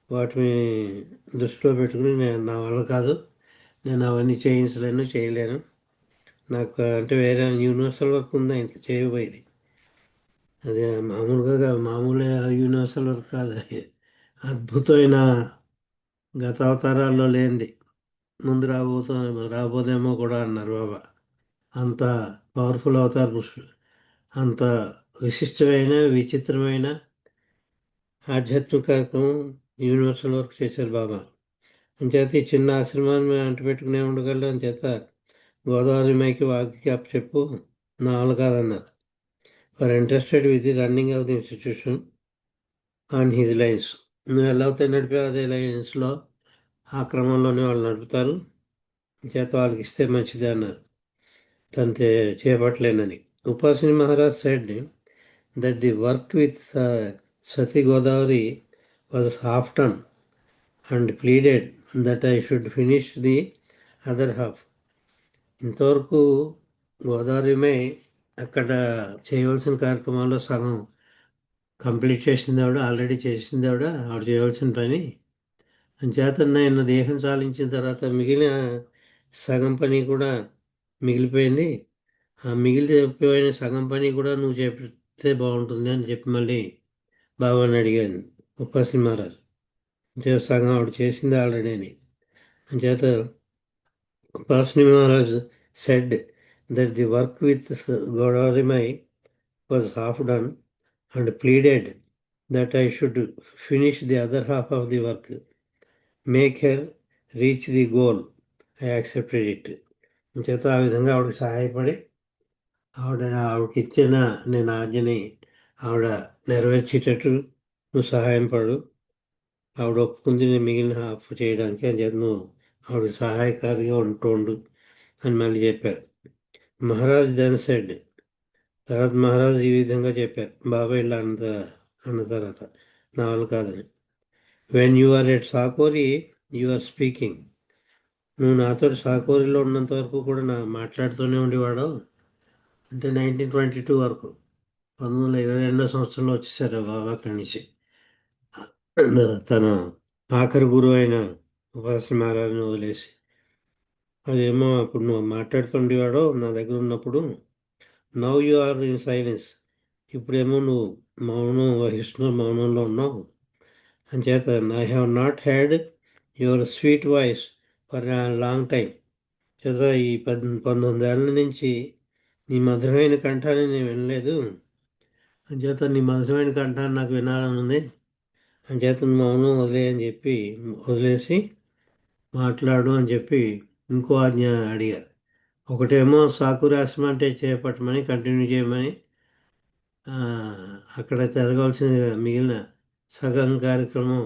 S9: వాటిని దృష్టిలో పెట్టుకుని నా వల్ల కాదు, నేను అవన్నీ చేయలేను. నాకు అంటే వేరే యూనివర్సల్ వర్క్ ఉందా ఇంత చేయబోయేది. అది మామూలు యూనివర్సల్ వర్క్ కాదు, అది అద్భుతమైన గత అవతారాల్లో లేనిది ముందు రాబోదేమో కూడా అన్నారు బాబా. అంత పవర్ఫుల్ అవతార పురుషుడు, అంత విశిష్టమైన విచిత్రమైన ఆధ్యాత్మిక కార్యక్రమం యూనివర్సల్ వర్క్ చేశారు బాబా. అంచేత ఈ చిన్న ఆశ్రమాన్ని అంటిపెట్టుకునే ఉండగలరు. అంచేత గోదావరి మైకి వాకి చెప్పు నా వల్ల కాదన్నారు. For interested with the running of the institution on his lines. నువ్వు ఎలా అవుతాయి నడిపావు అదే లైన్స్లో ఆ క్రమంలోనే వాళ్ళు నడుపుతారు, చేత వాళ్ళకి ఇస్తే మంచిది అన్నారు. తను చేపట్టలేనని. Upasini Maharaj said that the work with Sati Godavari was half done and pleaded that I should finish the other half. ఇంతవరకు గోదావరిమై అక్కడ చేయవలసిన కార్యక్రమాల్లో సగం కంప్లీట్ చేసింది ఆల్రెడీ చేసింది ఆవిడ చేయవలసిన పని. అంచేత నేను దేహం చాలించిన తర్వాత మిగిలిన సగం పని కూడా మిగిలిపోయింది. ఆ మిగిలిపోయిన సగం పని కూడా నువ్వు చెప్తే బాగుంటుంది అని చెప్పి మళ్ళీ బాబాని అడిగాను ఉపాసి మహారాజ్. అంచేత సగం ఆవిడ చేసింది ఆల్రెడీ అని. అంచేత Upasini Maharaj said that the work with గోదావరిమై was half done and pleaded that I should finish the other half of the work, make her reach the goal. I accepted it. చేత ఆ విధంగా ఆవిడకి సహాయపడి ఆవిడకి ఇచ్చిన నేను ఆజ్ఞని ఆవిడ నెరవేర్చేటట్టు నువ్వు సహాయం పడు. ఆవిడ ఒప్పుకుంది నేను మిగిలిన హాఫ్ చేయడానికి. అని చేత నువ్వు ఆవిడకి సహాయకారిగా ఉంటూ అని మళ్ళీ చెప్పారు. మహారాజ్ దెన్ సెడ్, తర్వాత మహారాజు ఈ విధంగా చెప్పారు బాబా ఇలా అన్న తర్వాత నా వల్ల కాదని. When you are at Sakori you are speaking. నువ్వు నాతో సాకోరిలో ఉన్నంత వరకు కూడా మాట్లాడుతూనే ఉండేవాడు. అంటే 1922 వరకు, 1922 సంవత్సరంలో వచ్చేసారు బాబా అక్కడి నుంచి. తన ఆఖరి గురువు అయిన ఉపాసన మహారాజుని వదిలేసి. అదేమో అప్పుడు నువ్వు మాట్లాడుతుండేవాడో నా దగ్గర ఉన్నప్పుడు. Now you are in silence. ఇప్పుడేమో నువ్వు మౌనం వహిస్తున్నావు, మౌనంలో ఉన్నావు. అంచేత I have not had your sweet voice for long time. చేత ఈ 19 ఏళ్ళ నుంచి నీ మధురమైన కంఠాన్ని నేను వినలేదు. అంచేత నీ మధురమైన కంఠాన్ని నాకు వినాలని ఉంది. అంచేత మౌనం వదిలేసి మాట్లాడు అని చెప్పి ఇంకో ఆజ్ఞ అడిగారు. ఒకటేమో సాకురాశ్రమం అంటే చేపట్టమని, కంటిన్యూ చేయమని, అక్కడ జరగాల్సిన మిగిలిన సగం కార్యక్రమం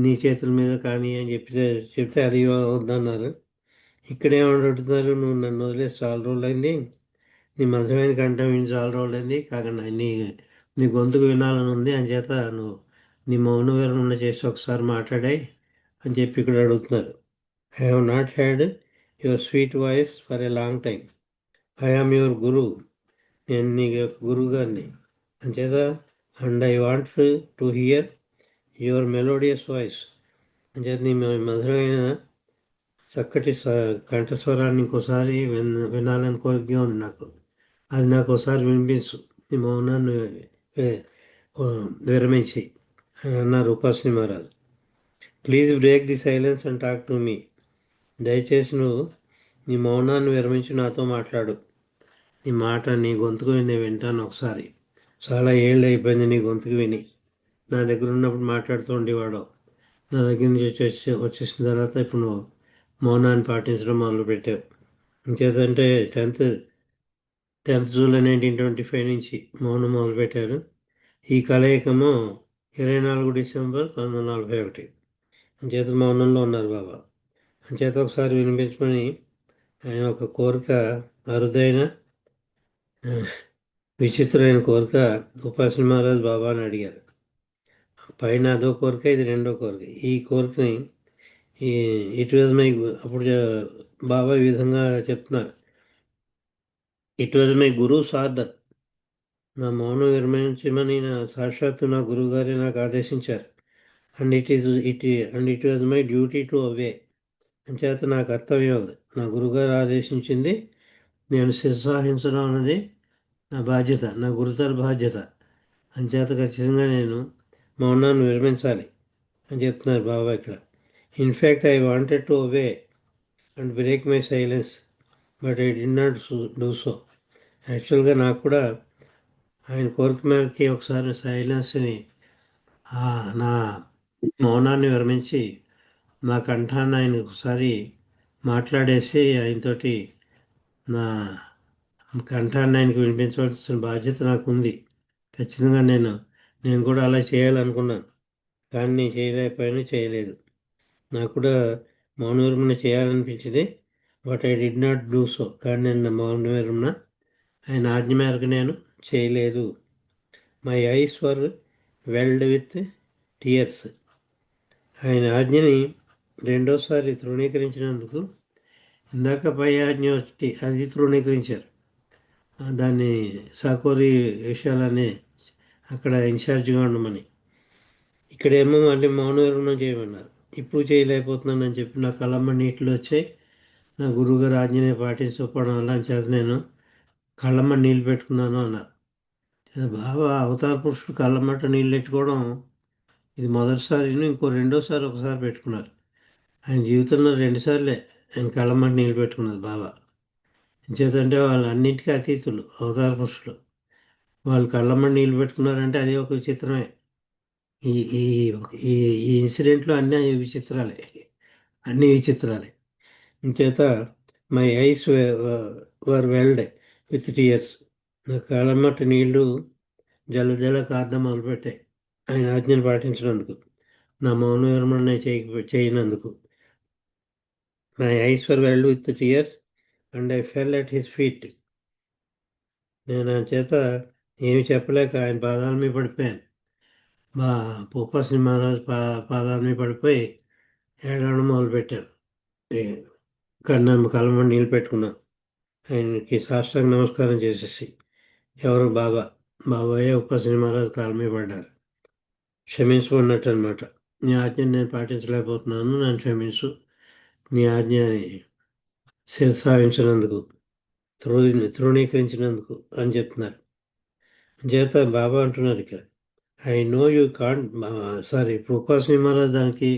S9: నీ చేతుల మీద కానీ అని చెప్తే అది వద్దన్నారు. ఇక్కడేమని అడుగుతున్నారు, నువ్వు నన్ను వదిలేసి చాలా రోజులు అయింది, నీ మధురమైన కంఠం విని చాలా రోజులు అయింది, కాకుండా నీ గొంతుకు వినాలని ఉంది. అని చేత నువ్వు నీ మౌన విరమణ చేసి ఒకసారి మాట్లాడాయి అని చెప్పి ఇక్కడ అడుగుతున్నారు. I have not had your sweet voice for a long time. I am your గురువు. నేను నీ గురువు గారిని. అంచేత and I want to hear your melodious voice. అంచేత నీ మధురమైన చక్కటి కంఠస్వరాన్ని ఇంకోసారి వినాలని కోరికగా ఉంది నాకు. అది నాకు ఒకసారి వినిపించు, నీ మౌనాన్ని విరమించి అని అన్నారు Upasani Maharaj. Please break the silence and talk to me. దయచేసి నువ్వు నీ మౌనాన్ని విరమించి నాతో మాట్లాడు. నీ గొంతుకు నేను వింటాను ఒకసారి. చాలా ఏళ్ళు అయిపోయింది నీ గొంతుకు విని. నా దగ్గర ఉన్నప్పుడు మాట్లాడుతూ ఉండేవాడు. నా దగ్గర నుంచి వచ్చేసిన తర్వాత ఇప్పుడు నువ్వు మౌనాన్ని పాటించడం మొదలుపెట్టావు. ఇంకేదంటే 10th జూలై 1925 నుంచి మౌనం మొదలుపెట్టారు. ఈ కలయికము 24 డిసెంబర్ 1941. అంచేత మౌనంలో ఉన్నారు బాబా. అంచేత ఒకసారి వినిపించమని ఆయన ఒక కోరిక, అరుదైన విచిత్రమైన కోరిక ఉపాసన మహారాజ్ బాబాని అడిగారు. పైన అదో కోరిక, ఇది రెండో కోరిక. ఈ కోరికని ఇట్ వాజ్ మై అప్పుడు బాబా ఈ విధంగా చెప్తున్నారు. It was my guru's order. నా మౌనం విరమించమని సాక్షాత్తు నా గురువు గారే నాకు ఆదేశించారు. And it was my duty to obey. అంచేత నా కర్తవ్యం అది. నా గురుగారు ఆదేశించింది నేను శిరసాహించడం అన్నది నా బాధ్యత, నా గురుతర బాధ్యత. అంచేత ఖచ్చితంగా నేను మౌనాన్ని విరమించాలి అని చెప్తున్నారు బాబా ఇక్కడ. In fact I wanted to away and break my silence but I did not do so. యాక్చువల్గా నాకు కూడా ఆయన కోరిక మేరకి ఒకసారి సైలెన్స్ని, నా మౌనాన్ని విరమించి నా కంఠాన్ని ఆయన ఒకసారి మాట్లాడేసి ఆయనతోటి నా కంఠాన్ని ఆయనకు వినిపించవలసిన బాధ్యత నాకు ఉంది. ఖచ్చితంగా నేను కూడా అలా చేయాలనుకున్నాను, కానీ నేను చేయలేదు. నాకు కూడా మౌన విరమణ చేయాలనిపించింది, but I did not do so. కానీ నేను మౌన విరమణ ఆయన ఆజ్ఞ మేరకు నేను చేయలేదు. My eyes were welled with tears. ఆయన ఆజ్ఞని రెండోసారి తృణీకరించినందుకు, ఇందాక పై ఆజ్ఞ వచ్చి అది తృణీకరించారు. దాన్ని సాకోరి విషయాలనే అక్కడ ఇన్ఛార్జిగా ఉండమని, ఇక్కడేమో మళ్ళీ మౌన విరమణ చేయమన్నారు. ఇప్పుడు చేయలేకపోతున్నానని చెప్పి నా కళ్ళమ్మ నీటిలో వచ్చాయి. నా గురువుగారు ఆజ్ఞనే పాటించకపోవడం వల్ల చేత నేను కళ్ళమ్మ నీళ్ళు పెట్టుకున్నాను అన్నారు. బాబా అవతార పురుషుడు కళ్ళమ్మట నీళ్ళు పెట్టుకోవడం ఇది మొదటిసారి, ఇంకో రెండోసారి ఒకసారి పెట్టుకున్నారు. ఆయన జీవితంలో 2 సార్లే ఆయన కళ్ళమ్మట నీళ్ళు పెట్టుకున్నది బాబా. చేతంటే వాళ్ళు అన్నింటికీ అతీతులు, అవతార పురుషులు. వాళ్ళు కళ్ళమ్మట నీళ్ళు పెట్టుకున్నారంటే అది ఒక విచిత్రమే. ఈ ఈ ఈ ఈ ఇన్సిడెంట్లో అన్నీ విచిత్రాలే, అన్నీ విచిత్రాలే. చేత my eyes were welled with tears. నా కళ్ళమ్మట నీళ్లు జల కారణం మొదలుపెట్టాయి ఆయన ఆజ్ఞను పాటించినందుకు, నా మౌన విరమణ చేయనందుకు. My eyes were welled with tears and I fell at his feet. నేను ఆయన చేత ఏమి చెప్పలేక ఆయన పాదాల మీద పడిపోయాను. మా భూపాశ్రీ మహారాజు పాదాల మీద పడిపోయి ఏడవడం మొదలుపెట్టాను. కళ్ళమ్మట నీళ్ళు పెట్టుకున్నాను. ఆయనకి సాష్టాంగ నమస్కారం చేసేసి, ఎవరు బాబాయే ఉపాశ్రీ మహారాజు కాళ్ళ మీద పడ్డారు. క్షమించుకున్నట్టు అనమాట. నీ ఆజ్ఞని నేను పాటించలేకపోతున్నాను, నన్ను క్షమించు, నీ ఆజ్ఞని శిరసావించినందుకు, తృణీకరించినందుకు అని చెప్తున్నారు. చేత బాబా అంటున్నారు ఇక్కడ, ఐ నో యూ కాంట్. ఇప్పుడు ఉపాశ్రీ మహారాజు దానికి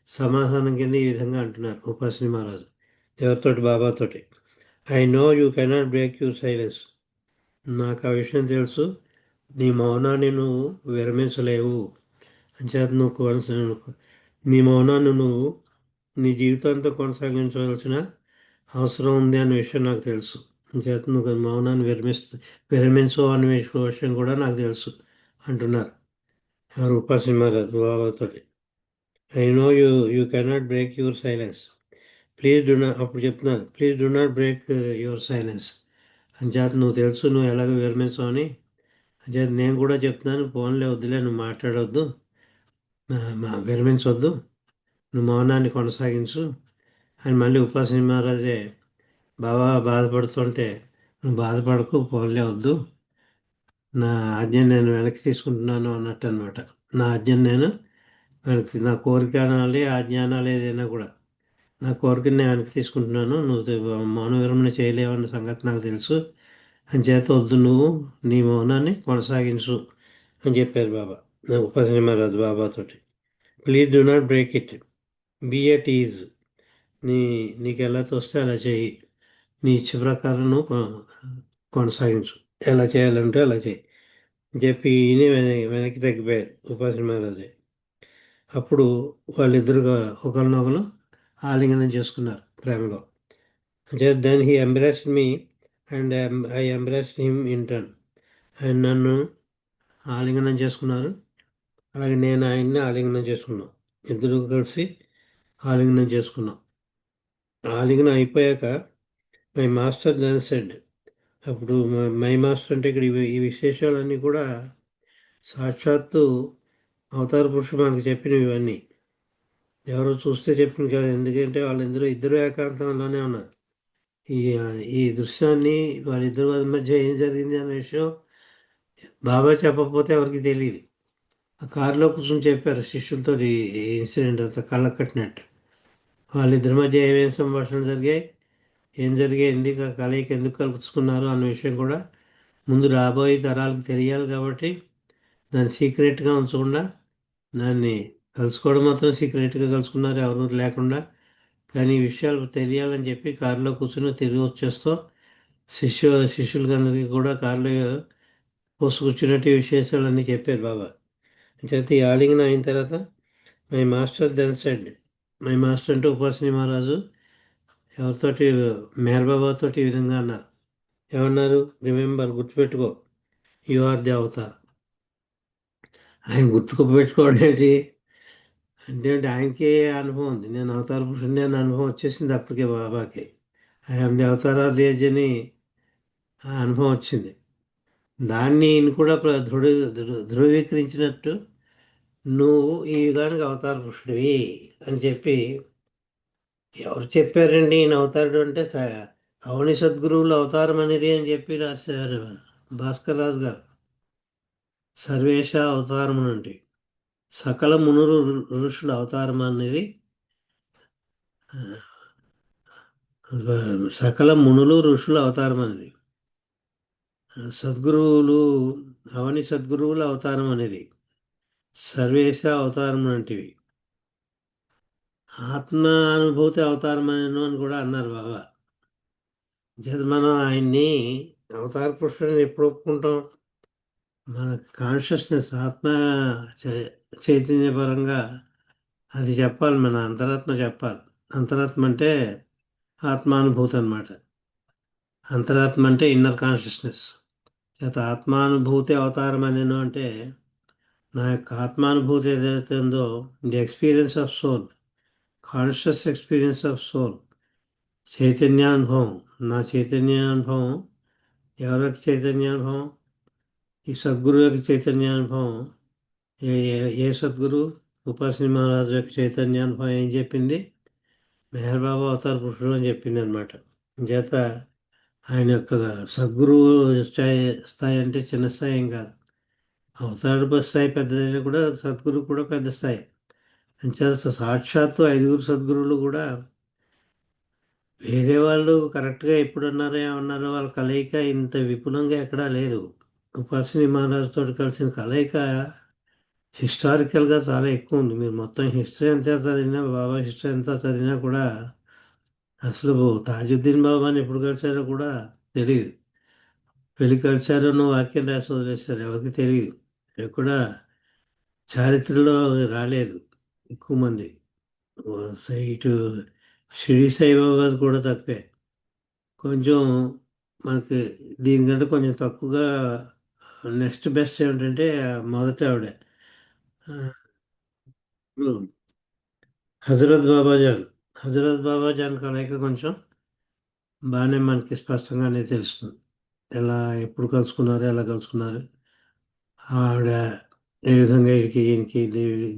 S9: సమాధానం కింద ఈ విధంగా అంటున్నారు. ఉపాశ్రీ మహారాజు ఎవరితోటి? బాబాతోటి. I know you cannot break your silence. నాకు ఆ విషయం తెలుసు, నీ మౌనాన్ని నువ్వు విరమించలేవు. అంచేత నీ మౌనాన్ని నువ్వు నీ జీవితాంతం కొనసాగించవలసిన అవసరం ఉంది అనే విషయం నాకు తెలుసు. అంచేత నువ్వు మౌనాన్ని విరమించు అనే విషయం కూడా నాకు తెలుసు అంటున్నారు ఎవరు? ఉపాశ్రీ మహారాజు బాబాతోటి. I know you cannot break your silence. Please do not, అప్పుడు చెప్తున్నారు, please do not break your silence. అంచేత నువ్వు తెలుసు నువ్వు ఎలాగ విరమించావు అని. అంచేత నేను కూడా చెప్తున్నాను, ఫోన్లే వద్దులే, నువ్వు మాట్లాడవద్దు, విరమించవద్దు, నువ్వు మౌనాన్ని కొనసాగించు అని మళ్ళీ ఉపాశ్రీ మహారాజే బాబా బాధపడుతుంటే, నువ్వు బాధపడకు, ఫోన్లే వద్దు, నా ఆజ్ఞను నేను వెనక్కి తీసుకుంటున్నాను అన్నట్టు అనమాట. నా ఆజ్ఞను నేను వెనక్కి, నా కోరిక అనాలి, ఆజ్ఞ అనాలి, ఏదైనా కూడా నా కోరికని నేను వెనక్కి తీసుకుంటున్నాను, నువ్వు మౌన విరమణ చేయలేవన్న సంగతి నాకు తెలుసు, అని చేత వద్దు, నువ్వు నీ మౌనాన్ని కొనసాగించు అని చెప్పారు బాబా, ఉపాశ్రీ మహారాజు బాబాతోటి. Please do not break it, be at ease. నీకు ఎలా తోస్తే అలా చేయి, నీ ఇచ్చ ప్రకారం నువ్వు కొనసాగించు, ఎలా చేయాలంటే అలా చేయి చెప్పి ఈయన వెనక్కి తగ్గిపోయారు ఉపాశ్రీ మహారాజే. అప్పుడు వాళ్ళిద్దరుగా ఒకరినొకరు ఆలింగనం చేసుకున్నారు ప్రేమలో. Then he embraced me and I embraced him in turn. ఆయన నన్ను ఆలింగనం చేసుకున్నారు, అలాగే నేను ఆయన్ని ఆలింగనం చేసుకున్నాం. ఇద్దరు కలిసి ఆలింగనం చేసుకున్నాం. ఆలింగనం అయిపోయాక మై మాస్టర్ దెన్ సెడ్, అప్పుడు మై మాస్టర్ అంటే ఇక్కడ ఈ విశేషాలన్నీ కూడా సాక్షాత్తు అవతార పురుషుడు మనకు చెప్పినవి. ఇవన్నీ ఎవరో చూస్తే చెప్పింది కాదు, ఎందుకంటే వాళ్ళిద్దరూ ఏకాంతంలోనే ఉన్నారు. ఈ ఈ దృశ్యాన్ని వాళ్ళిద్దరి మధ్య ఏం జరిగింది అనే విషయం బాబా చెప్పకపోతే ఎవరికి తెలియదు. ఆ కారులో కూర్చొని చెప్పారు శిష్యులతో ఈ ఇన్సిడెంట్ అంతా కళ్ళకు కట్టినట్టు. వాళ్ళిద్దరి మధ్య ఏమేమి సంభాషణలు జరిగాయి, ఏం జరిగాయి, ఎందుకు ఆ కలయిక ఎందుకు కలుపుకున్నారు అన్న విషయం కూడా ముందు రాబోయే తరాలకు తెలియాలి. కాబట్టి దాన్ని సీక్రెట్గా ఉంచకుండా, దాన్ని కలుసుకోవడం మాత్రం సీక్రెట్గా కలుసుకున్నారు ఎవరు లేకుండా. కానీ ఈ విషయాలు తెలియాలని చెప్పి కారులో కూర్చొని తిరిగి వచ్చేస్తూ శిష్యులకి అందరికీ కూడా కారులో కూర్చున్నట్టు ఈ విశేషాలన్నీ చెప్పారు బాబా. చేత ఈ ఆలింగనం అయిన తర్వాత my master then said, my master అంటే ఉపాసని మహారాజు ఎవరితోటి మెహర్ బాబాతోటి ఈ విధంగా అన్నారు. ఏమన్నారు? రిమెంబర్, గుర్తుపెట్టుకో, యు ఆర్ ది అవతార్. ఆయన గుర్తుపెట్టుకోవడం ఏంటి అంటే ఆయనకే అనుభవం ఉంది. నేను అవతార పురుషుడిని అనే అనుభవం వచ్చేసింది అప్పటికే బాబాకి. I'm the Avatar of the age అని ఆ అనుభవం వచ్చింది. దాన్ని ఈయన కూడా ధృవీకరించినట్టు నువ్వు ఈ యుగానికి అవతార పురుషుడివి అని చెప్పి. ఎవరు చెప్పారండి ఈయన అవతారుడు అంటే? అవని సద్గురువులు అవతారం అనేది అని చెప్పి రాశారు భాస్కర్ రాజు గారు. సర్వేష అవతారం అంటే సకల మునులు ఋషుల అవతారం అనేది, సకల మునులు ఋషుల అవతారం అనేది, సద్గురువులు అవని సద్గురువుల అవతారం అనేది, సర్వేశ అవతారం వంటివి, ఆత్మ అనుభూతి అవతారం అని కూడా అన్నారు బాబా. చేత మనం ఆయన్ని అవతార పురుషుడిని ఎప్పుడు ఒప్పుకుంటాం? మన కాన్షియస్నెస్, ఆత్మ చైతన్యపరంగా అది చెప్పాలి, మన అంతరాత్మ చెప్పాలి. అంతరాత్మ అంటే ఆత్మానుభూతి అన్నమాట. అంతరాత్మ అంటే ఇన్నర్ కాన్షియస్నెస్. చేత ఆత్మానుభూతి అవతారం అనేను అంటే నా యొక్క ఆత్మానుభూతి ఏదైతే ఉందో, the experience of soul, conscious experience of soul, చైతన్యానుభవం. నా చైతన్యానుభవం ఎవరికి చైతన్యానుభవం? ఈ సద్గురు యొక్క చైతన్యానుభవం. ఏ సద్గురు? ఉపాసని మహారాజు యొక్క చైతన్యానుభవం ఏం చెప్పింది? మెహర్ బాబా అవతార పురుషుడు అని చెప్పింది అనమాట. చేత ఆయన యొక్క సద్గురువు స్థాయి అంటే చిన్న స్థాయి ఏం కాదు. అవతార స్థాయి పెద్దదైనా కూడా సద్గురు కూడా పెద్ద స్థాయి. అంచేత సాక్షాత్తు 5 సద్గురువులు కూడా వేరే వాళ్ళు కరెక్ట్గా ఎప్పుడు అన్నారో ఏమన్నారో వాళ్ళ కలయిక ఇంత విపులంగా ఎక్కడా లేదు. ఉపాసని మహారాజుతో కలిసిన కలయిక హిస్టారికల్గా చాలా ఎక్కువ ఉంది. మీరు మొత్తం హిస్టరీ ఎంత చదివినా, బాబా హిస్టరీ ఎంత చదివినా కూడా అసలు తాజుద్దీన్ బాబాని ఎప్పుడు కలిసారో కూడా తెలియదు. పెళ్లి కలిసారో వాక్యం రాసి వదిలేస్తారు, ఎవరికి తెలియదు. అవి కూడా చారిత్రలో రాలేదు ఎక్కువ మంది. ఇటు షిరిడి సాయిబాబా కూడా తక్కువే. కొంచెం మనకి దీనికంటే కొంచెం తక్కువగా నెక్స్ట్ బెస్ట్ ఏమిటంటే మొదట ఆవిడ హజరత్ బాబాజాన్. హజరత్ బాబాజాన్ కలయిక కొంచెం బాగానే మనకి స్పష్టంగానే తెలుస్తుంది. ఎలా ఎప్పుడు కలుసుకున్నారు, ఎలా కలుసుకున్నారు, ఆవిడ ఏ విధంగా ఈయనకి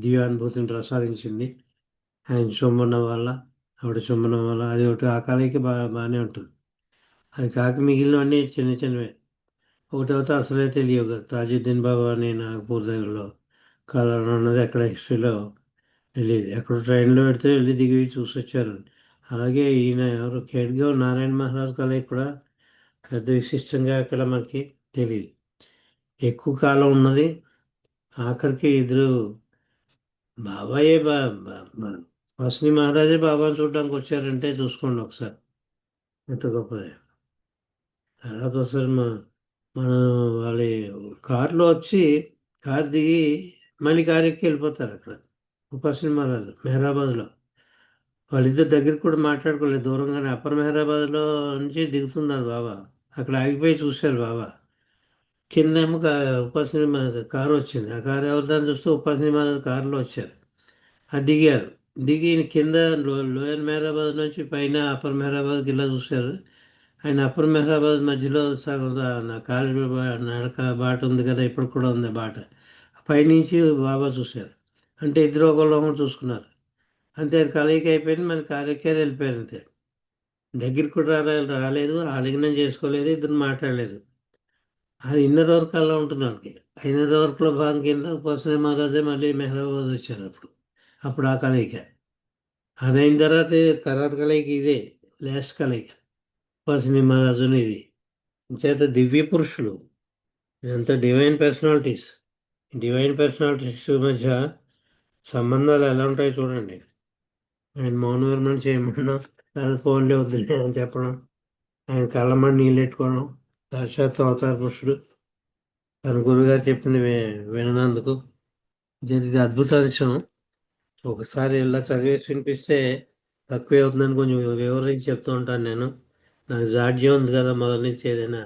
S9: దివ్యానుభూతిని ప్రసాదించింది. ఆయన చుంబనం వల్ల, ఆవిడ చుంబనం వల్ల, అది ఒకటి ఆ కలయిక బాగానే ఉంటుంది. అది కాక మిగిలినవన్నీ చిన్న చిన్నవే. ఒకటైతే అసలే తెలియవు. తాజుద్దీన్ బాబా అని నాగపూర్ దగ్గరలో కలవడం అన్నది ఎక్కడ హిస్టరీలో తెలియదు. ఎక్కడ ట్రైన్లో పెడితే వెళ్ళి దిగి చూసి వచ్చారు. అలాగే ఈయన ఎవరు ఖేడ్గావ్ నారాయణ మహారాజ్ కలయిక కూడా పెద్ద విశిష్టంగా అక్కడ మనకి తెలియదు. ఎక్కువ కాలం ఉన్నది. ఆఖరికి ఇద్దరు బాబాయే వాసిని మహారాజే బాబాని చూడడానికి వచ్చారంటే చూసుకోండి ఒకసారి ఎంత గొప్పదే. తర్వాత ఒకసారి మన వాళ్ళ కారులో వచ్చి కారు దిగి మళ్ళీ కారు ఎక్కి వెళ్ళిపోతారు. అక్కడ ఉపాసని మహారాజు మెహరాబాద్లో వాళ్ళిద్దరు దగ్గరికి కూడా మాట్లాడుకోలేదు. దూరంగానే అప్పర్ మెహరాబాద్లో నుంచి దిగుతున్నారు బాబా. అక్కడ ఆగిపోయి చూశారు బాబా. కిందేమో ఉపాసని కారు వచ్చింది. ఆ కారు ఎవరిదాన్ని చూస్తే ఉపాసని మహారాజు కారులో వచ్చారు. అది దిగారు. దిగి కింద లోయర్ మెహరాబాద్ నుంచి పైన అప్పర్ మెహరాబాద్కి ఇలా చూశారు. ఆయన అప్పర్ మెహరాబాద్ మధ్యలో సగం నా కాలు నడక బాట ఉంది కదా, ఇప్పుడు కూడా ఉంది బాట. పైనుంచి బాబా చూశారు. అంటే ఇద్దరు ఒకళ్ళు చూసుకున్నారు. అంతే, అది కలయిక అయిపోయింది. మన కారు ఎక్కారు, వెళ్ళిపోయారు అంతే. దగ్గరికి కూడా రాలేదు, ఆలింగనం చేసుకోలేదు, ఇద్దరు మాట్లాడలేదు. అది ఇన్నర్ వర్క్ అలా ఉంటుంది వాళ్ళకి. ఇన్నర్ వర్క్లో భాగం కింద పోసనే మహారాజే మళ్ళీ మెహరాబాద్ వచ్చారు. అప్పుడు ఆ కలయిక అదైన తర్వాత కలయిక ఇదే లాస్ట్ కలయిక. పోసనే మహారాజుని ఇది చేత దివ్య పురుషులు, ఇదంతా డివైన్ పర్సనాలిటీస్ మధ్య సంబంధాలు ఎలా ఉంటాయో చూడండి. ఆయన మౌనవర్మని చేయమన్నా, లేదా ఫోన్లే వద్దులే అని చెప్పడం, ఆయన కళ్ళమని నీళ్ళు పెట్టుకోవడం, సాక్షాత్ అవతార పురుషుడు తన గురుగారు చెప్పింది వినందుకు. ఇది అద్భుత విషయం. ఒకసారి ఇలా చదివేసి వినిపిస్తే తక్కువే అవుతుందని కొంచెం వివరించి చెప్తూ ఉంటాను నేను. నాకు జాడ్యం ఉంది కదా మొదటి నుంచి ఏదైనా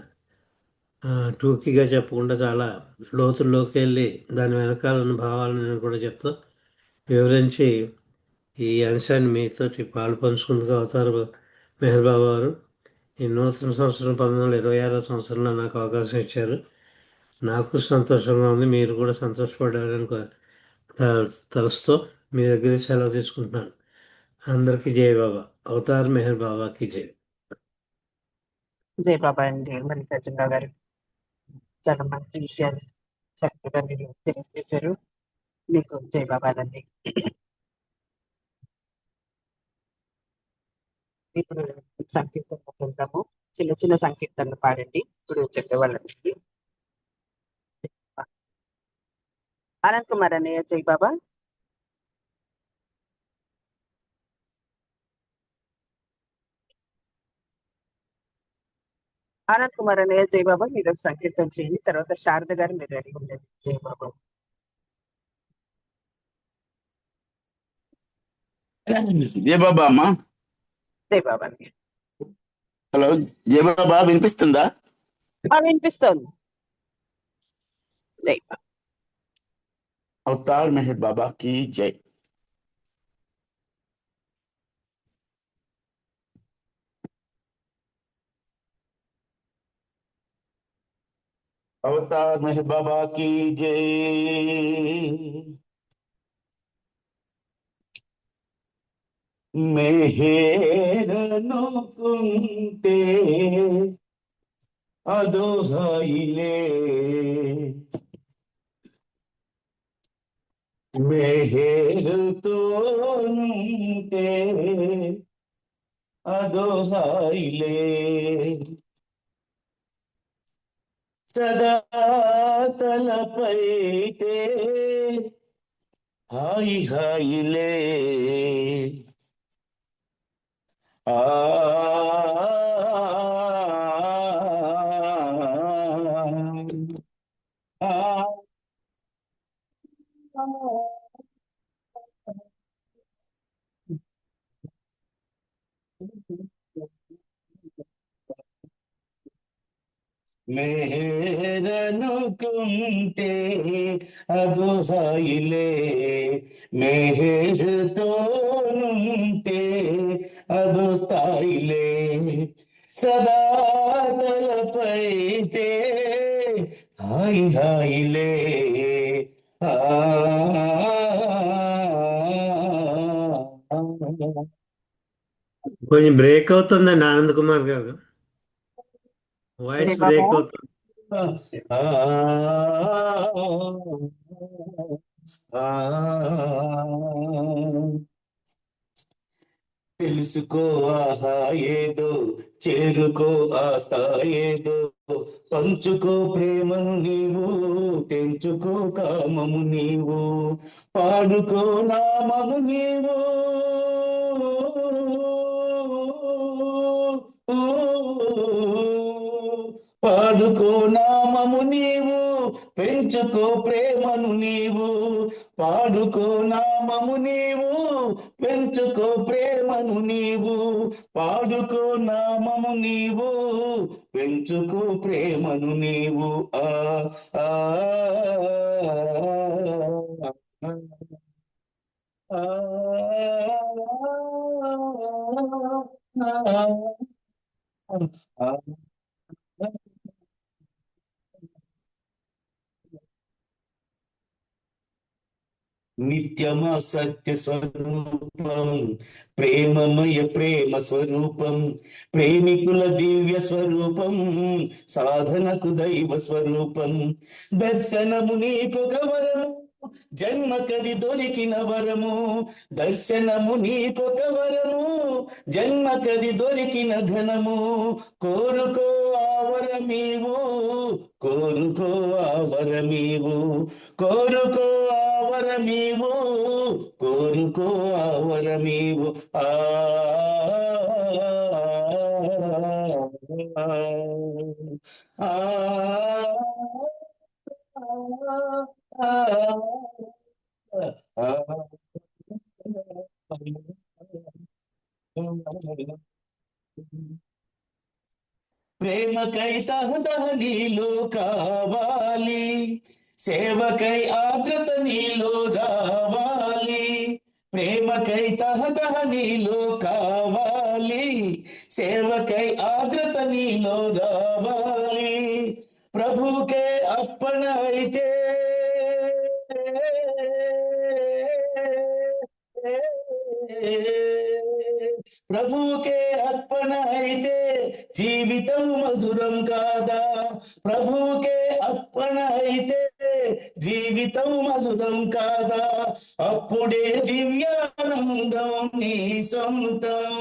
S9: టూకీగా చెప్పకుండా చాలా లోతుల్లోకి వెళ్ళి దాని వెనకాల ఉన్న భావాలను నేను కూడా చెప్తూ వివరించి ఈ అంశాన్ని మీతోటి పాలు పంచుకుందుకు అవతారు మెహర్ బాబా వారు ఈ నూతన సంవత్సరం 1926వ సంవత్సరంలో నాకు అవకాశం ఇచ్చారు. నాకు సంతోషంగా ఉంది, మీరు కూడా సంతోషపడ్డారని తలుస్తూ మీ దగ్గర సెలవు తీసుకుంటున్నాను. అందరికీ జై బాబా. అవతార్ మెహర్ బాబాకి జై.
S2: జై బాబా అండి. మల్లికార్జున గారు చాలా మంచి విషయాలు చక్కగా మీరు తెలియజేశారు. మీకు జై బాబాలండి. ఇప్పుడు సంకీర్తనకు వెళ్దాము. చిన్న చిన్న సంకీర్తనలు పాడండి ఇప్పుడు చెప్పేవాళ్ళండి. అనంత్ కుమార్ అన్నయ్య జై బాబా. ఆనంద్ కుమార్ అన్నయ్య జై బాబా. మీరు సంకీర్తన చేయండి, తర్వాత శారద గారు మీరు రెడీ ఉండండి. జై బాబా.
S10: జయ బాబా అమ్మా.
S2: జై బాబా అన్నయ్య.
S10: హలో జయ బాబా, వినిపిస్తుందా?
S2: వినిపిస్తోంది. జై బాబా.
S10: అవతార్ మెహర్ బాబా की जय. అవతార్ మెహర్ బాబా की जय. మెహేరనుకుంటే అదోహాయిలే, మెహేరుతోనుంటే అదోహాయిలే, సదా తలపైతే హాయి హాయిలే. ఆ మెహేరనుకుంటే అదోహాయిలే, మెహేరుతోనుంటే అదో స్థాయిలే, సదా తలపైతే హాయి హాయిలే. ఆ
S9: కొంచెం బ్రేక్ అవుతుందండి ఆనంద్ కుమార్ గారు, వాయిస్
S2: జై బాబా.
S9: బ్రేక్ అవుతుంది.
S10: తెలుసుకో ఆహా ఏదో, చేరుకో ఆస్థా ఏదో, పంచుకో ప్రేమను నీవు, తెంచుకో కామము నీవు, పాడుకో నామము నీవు, పాడుకో నామము నీవు, పెంచుకో ప్రేమను నీవు, పాడుకో నామము నీవు, పెంచుకో ప్రేమను నీవు, పాడుకో నామము నీవు, పెంచుకో ప్రేమను నీవు. ఆ ఆ నిత్యమా సత్య స్వరూపం, ప్రేమమయ ప్రేమ స్వరూపం, ప్రేమికుల దివ్య స్వరూపం, సాధనకు దైవ స్వరూపం. దర్శనము నీకొక వరము, జన్మకది దొరికిన వరము. దర్శనము నీకొక వరము, జన్మకది దొరికిన ఘనము. కోరుకో ఆవరమీవు, కోరుకో ఆవరమీవు, కోరుకో ఆవరమీవు, కోరుకో ఆవరమీవు. ఆ ప్రేమకై తహతహ నీలో కావాలి, సేవకై ఆర్ద్రత నీలో రావాలి. ప్రేమకై తహతహ నీలో కావాలి, సేవకై ఆర్ద్రత నీలో రావాలి. ప్రభుకే అర్పణ అయితే ప్రభుకే అర్పణ అయితే జీవితం మధురం కాదా? ప్రభుకే అర్పణ అయితే జీవితం మధురం కాదా? అప్పుడే దివ్యానందం నీ సొంతం,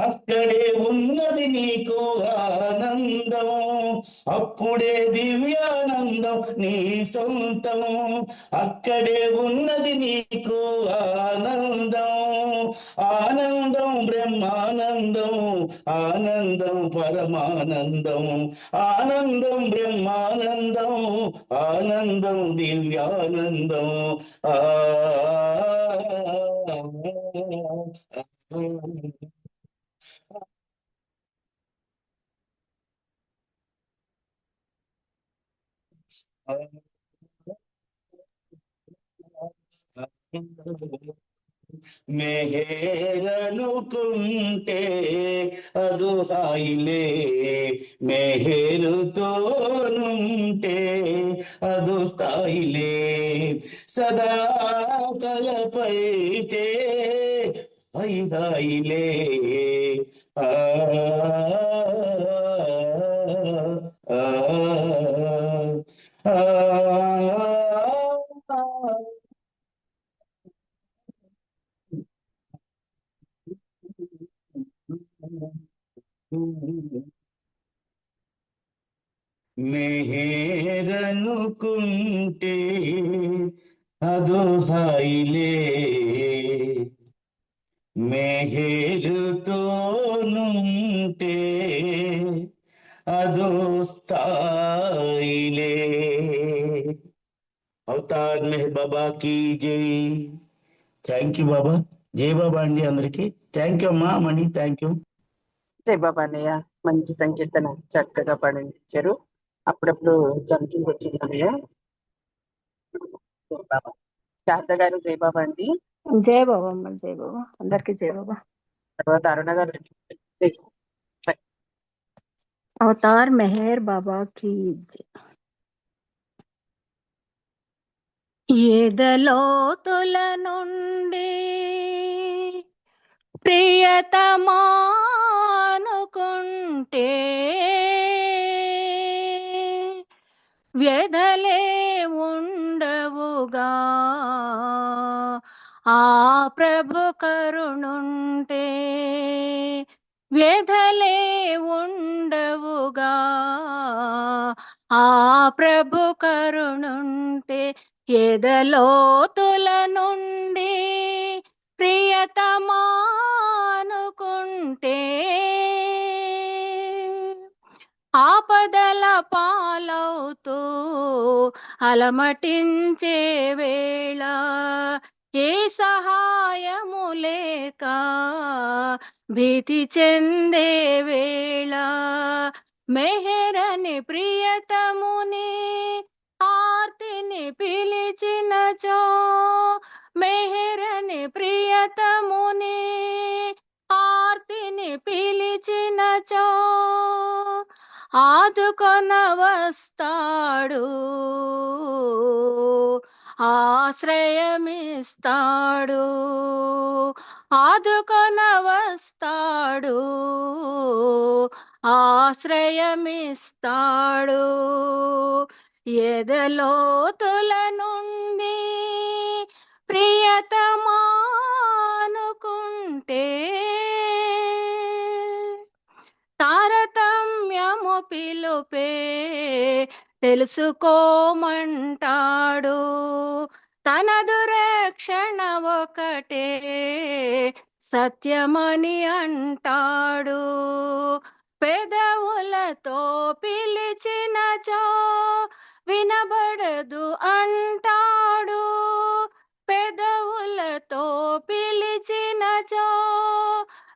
S10: అక్కడే ఉన్నది నీకు ఆనందం. అప్పుడే దివ్యానందం నీ సొంతం, అక్కడే ఉన్నది నీకు ఆనందం. ఆనందం బ్రహ్మానందం, ఆనందం పరమానందం, ఆనందం బ్రహ్మానందం, ఆనందం దివ్యానందం. ఆ మెహేరనుకుంటే అదు హాయిలే, మెహేరుతోనుంటే అదు స్థాయిలే. సదా తలపైతే హాయిలే. ఆ మెహేరనుకుంటే అదో హాయిలే, మెహేరుతోనుంటే అదో స్థాయిలే. అవతార్ మెహర్ బాబా కీ జై. థ్యాంక్ యూ బాబా. జై బాబా అండి అందరికి. థ్యాంక్ యూ అమ్మా మణి, థ్యాంక్ యూ.
S2: జై బాబా అన్నయ్య, మంచి సంకీర్తన చక్కగా పాడించారు. అప్పుడప్పుడు జంపింగ్ వచ్చింది అన్నయ్య. జై బాబా. శారద గారు జై బాబా అండి.
S3: జై బాబా అమ్మ, జై బాబా, అందరికీ జై బాబా.
S2: తర్వాత అరుణ గారు జై.
S3: అవతార్ మెహర్ బాబా కీ జై. ఎదలోతుల నుండి ప్రియతమానుకుంటే వ్యధలే ఉండవుగా, ఆ ప్రభు కరుణుంటే వ్యధలే ఉండవుగా, ఆ ప్రభు కరుణుంటే. ఎదలోతుల నుండి ప్రియతమానుకుంటే ఆపదల పాలవుతూ అలమటించే వేళ ఏ సహాయము లేక భీతి చెందే వేళ మెహరని ప్రియతముని ఆర్తిని పిలిచినచో, మెహరని ప్రియతముని ఆర్తిని పిలిచినచో ఆదుకొన వస్తాడు, ఆ
S11: ఆశ్రయమిస్తాడు, ఆదుకొన వస్తాడు, ఆశ్రయమిస్తాడు. ఎదలోతుల నుండి ప్రియతమానుకుంటే తారతమ్యము పిలుపే తెలుసుకోమంటాడు. తనదు రక్షణ ఒకటే సత్యమని అంటాడు. పెదవులతో పిలిచినచో వినబడదు అంటాడు. పెదవులతో పిలిచినచో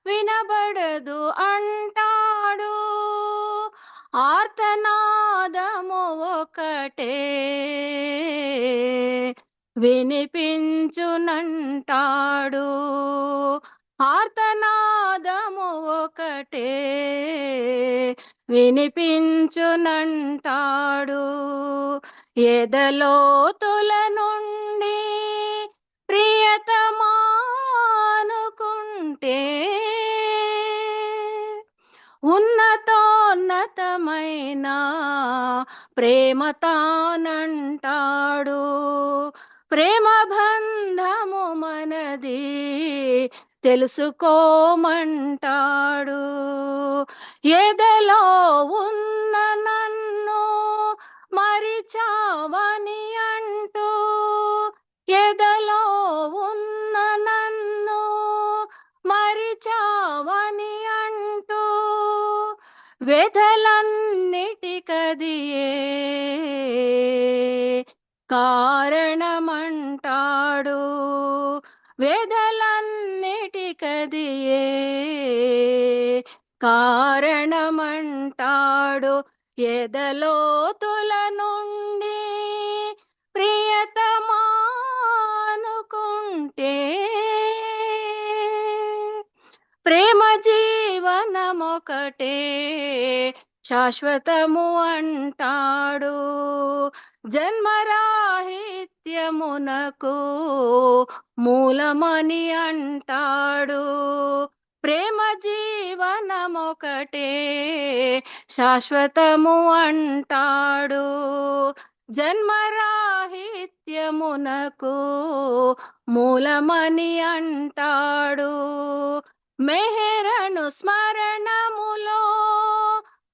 S11: వినబడదు అంటాడు. ఆర్తనాదము ఒకటే వినిపించునంటాడు. ఆర్తనాదము ఒకటే వినిపించునంటాడు. ఎదలోతుల నుండి ప్రియతమానుకుంటే ఉన్నతోన్నతమైన ప్రేమ తానంటాడు. ప్రేమ బంధము మనది తెలుసుకోమంటాడు. ఎదలో ఉన్న నన్ను మరిచావని అంటూ, ఎదలో ఉన్న నన్ను మరిచావని అంటూ వ్యధలన్నిటికదియే కారణమంటాడు. వ్యధలన్నిటికదియే కారణమంటాడు. ఎదలోతుల నుండి ప్రియతమానుకుంటే ప్రేమ జీవనమొకటే శాశ్వతము అంటాడు. జన్మరాహిత్యమునకు మూలమని అంటాడు. ప్రేమ జీవనమొకటే శాశ్వతము అంటాడు. జన్మరాహిత్యమునకు మూలమని అంటాడు. మెహరను స్మరణములో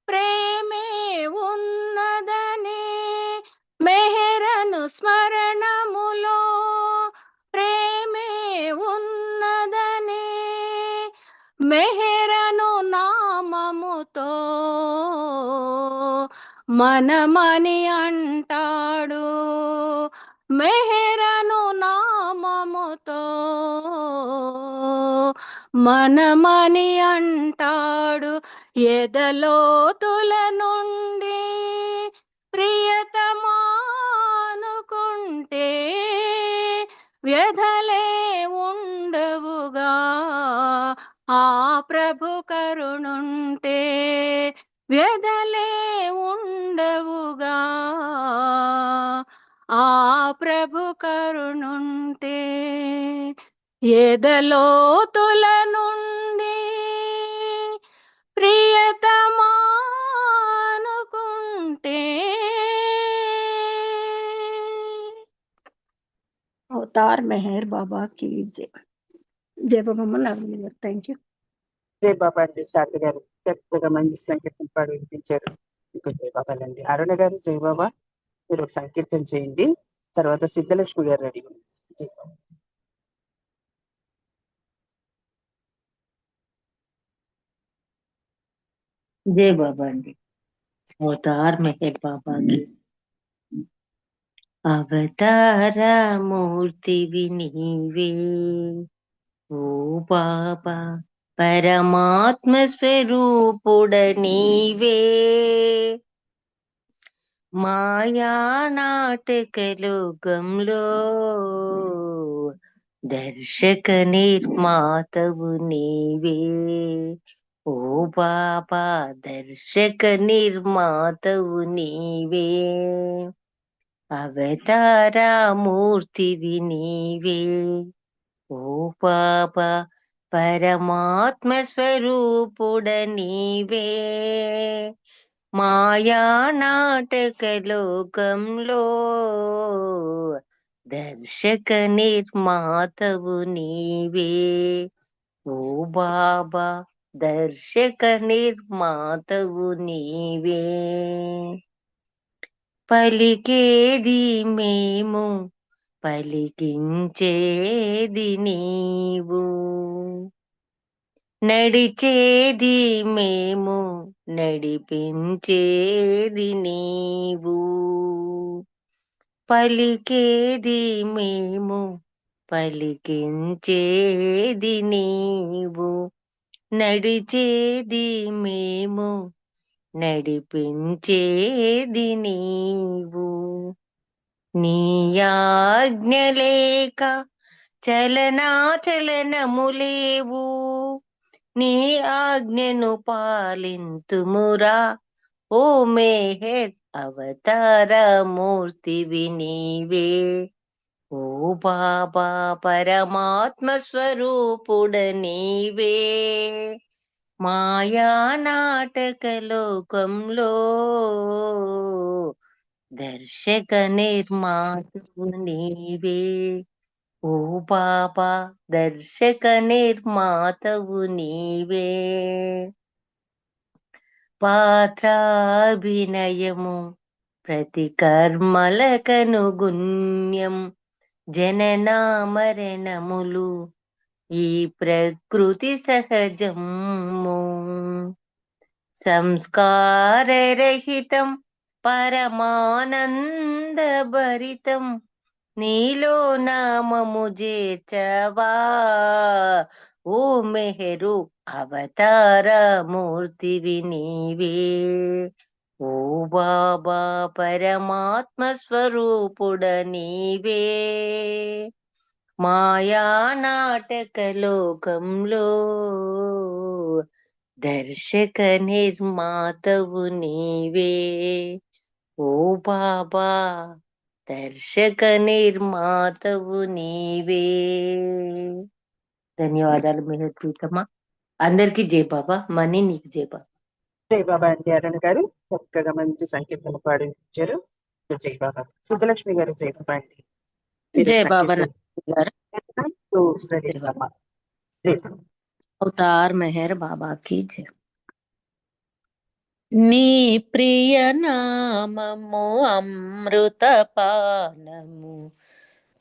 S11: ప్రేమే ఉన్నదని, మెహరను స్మరణములో ప్రేమే ఉన్నదని, మెహరను నామముతో మనమని అంటాడు. మెహరను నామముతో మనమని అంటాడు. ఎదలోతుల నుండి ప్రియతమానుకుంటే వ్యధలే ఉండవుగా ఆ ప్రభు కరుణుంటే. వ్యధలే ఉండవుగా ఆ ప్రభు కరుణుంటే. ఎదలోతుల నుండి ప్రియతమానుకుంటే. అవతార్ మెహర్ బాబా की जय. జయ బాబా నాగమణి గారు. Thank you.
S2: జై బాబా అండి. శారద గారు చక్కగా మంచి సంకీర్తన పాడి వినిపించారు. మీకు జై బాబాలండి. అరుణ గారు జై బాబా, మీరు ఒక సంకీర్తన చేయండి. తర్వాత సిద్ధలక్ష్మి గారు రెడీ. జై బాబా.
S12: జై బాబా అండి. అవతార్ మెహర్ బాబా की. అవతార మూర్తివి నీవే ఓ బాబా, పరమాత్మ స్వరూపుడ నీవే. మాయా నాటకలోకంలో దర్శక నిర్మాతవు నీవే ఓ బాబా, దర్శక నిర్మాతవు నీవే.
S13: అవతారమూర్తివి నీవే ఓ బాబా పరమాత్మ స్వరూపుడ నీవే మాయా నాటక లోకంలో దర్శక నిర్మాతవు నీవే ఓ బాబా దర్శక నిర్మాతవు నీవే పలికేది మేము పలికించేది నీవు నడిచేది మేము నడిపించేది నీవు పలికేది మేము పలికించేది నీవు నడిచేది మేము నడిపించేది నీవు నీ ఆజ్ఞ లేక చలనాచలనములేవు నీ ఆజ్ఞను పాలింతుమురా ఓ మేహర్ అవతారమూర్తివి నీవే ఓ బాబా పరమాత్మ స్వరూపుడ నీవే మాయా నాటక లోకంలో దర్శక నిర్మాతవు నీవే ఓ బాబా దర్శక నిర్మాతవు నీవే పాత్రాభినయము ప్రతి కర్మలకనుగుణ్యం జననా మరణములు ఈ ప్రకృతి సహజము సంస్కారరహితం పరమానందభరితం నీలో నామము చేర్చవా ఓ మెహరు అవతారమూర్తివి నీవే ఓ బాబా పరమాత్మ స్వరూపుడ నీవే మాయా నాటక లోకంలో దర్శక నిర్మాతవు నీవే ఓ బాబా దర్శక నిర్మాతవు నీవే ధన్యవాదాలు మెహర్ ప్రీతమ్మ అందరికీ జై బాబా మనీ నీకు జై బాబా
S2: జై బాబా అండి అరుణ్ గారు చక్కగా మంచి సంకీర్తన పాడించారు జై బాబా సిద్ధలక్ష్మి గారు జై బాబా అండి
S14: జై బాబా గారు అవతార్ మెహర్ బాబా की जय నీ ప్రియ నామము అమృత పానము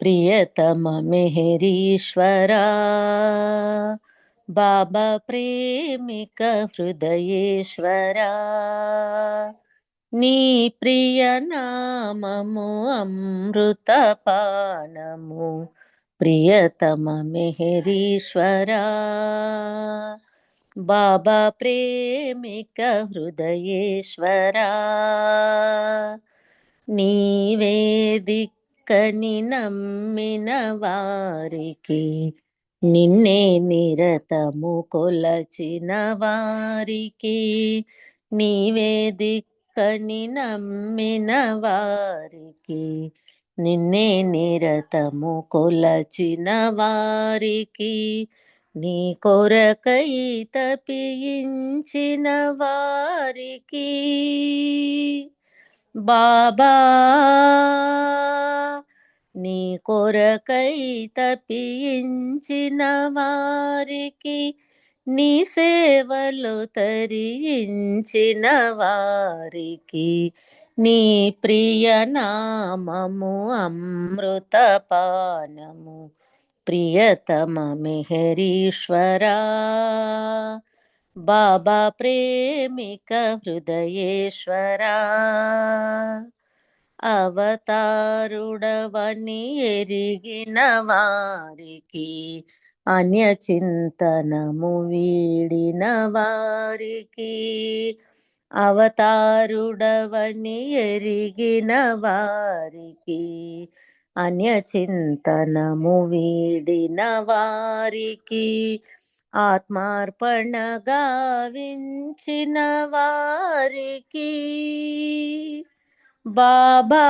S14: ప్రియతమ మెహరీశ్వరా బాబా ప్రేమిక హృదయేశ్వరా నీ ప్రియ నామము అమృత పానము ప్రియతమ మెహరీశ్వరా బాబా ప్రేమిక హృదయేశ్వరా నీవే దిక్కని నమ్మిన వారికి నిన్నే నిరతము కొలచిన వారికి నీవే దిక్కని నమ్మిన వారికి నిన్నే నిరతము కొలచిన వారికి నీ కొరకై తపించిన వారికి బాబా నీ కొరకై తపించిన వారికి నీ సేవలు తరించిన వారికి నీ ప్రియ నామము అమృత పానము ప్రియతమ మెహరీశ్వరా బాబా ప్రేమిక హృదయేశ్వరా అవతారుడవని ఎరిగిన వారికి అన్య చింతనము వీడిన వారికి అవతారుడవని ఎరిగిన వారికి అన్య చింతనము వీడిన వారికి ఆత్మార్పణ గావించిన వారికి బాబా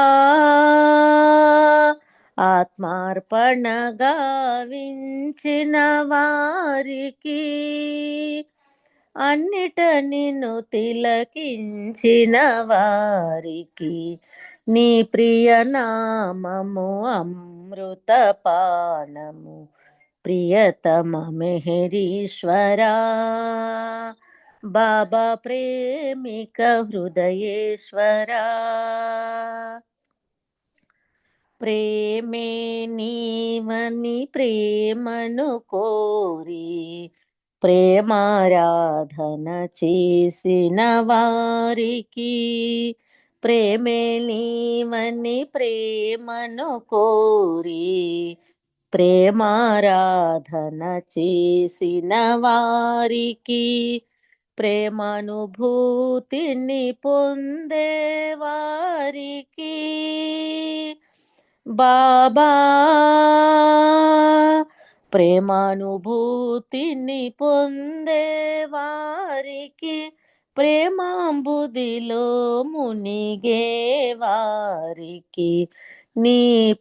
S14: ఆత్మార్పణ గావించిన వారికి అన్నిట నిన్ను తిలకించిన వారికి నీ ప్రియ నామము అమృతపానము ప్రియతమ మెహరీశ్వరా బాబా ప్రేమిక హృదయేశ్వరా ప్రేమే నీవని ప్రేమను కోరి ప్రేమారాధన చేసిన వారికి ప్రేమే నీవని ప్రేమను కోరి ప్రేమారాధన చేసిన వారికి ప్రేమానుభూతిని పొందే వారికి బాబా ప్రేమానుభూతిని పొందే వారికి ప్రేమాంబుదిలో మునిగే వారికి నీ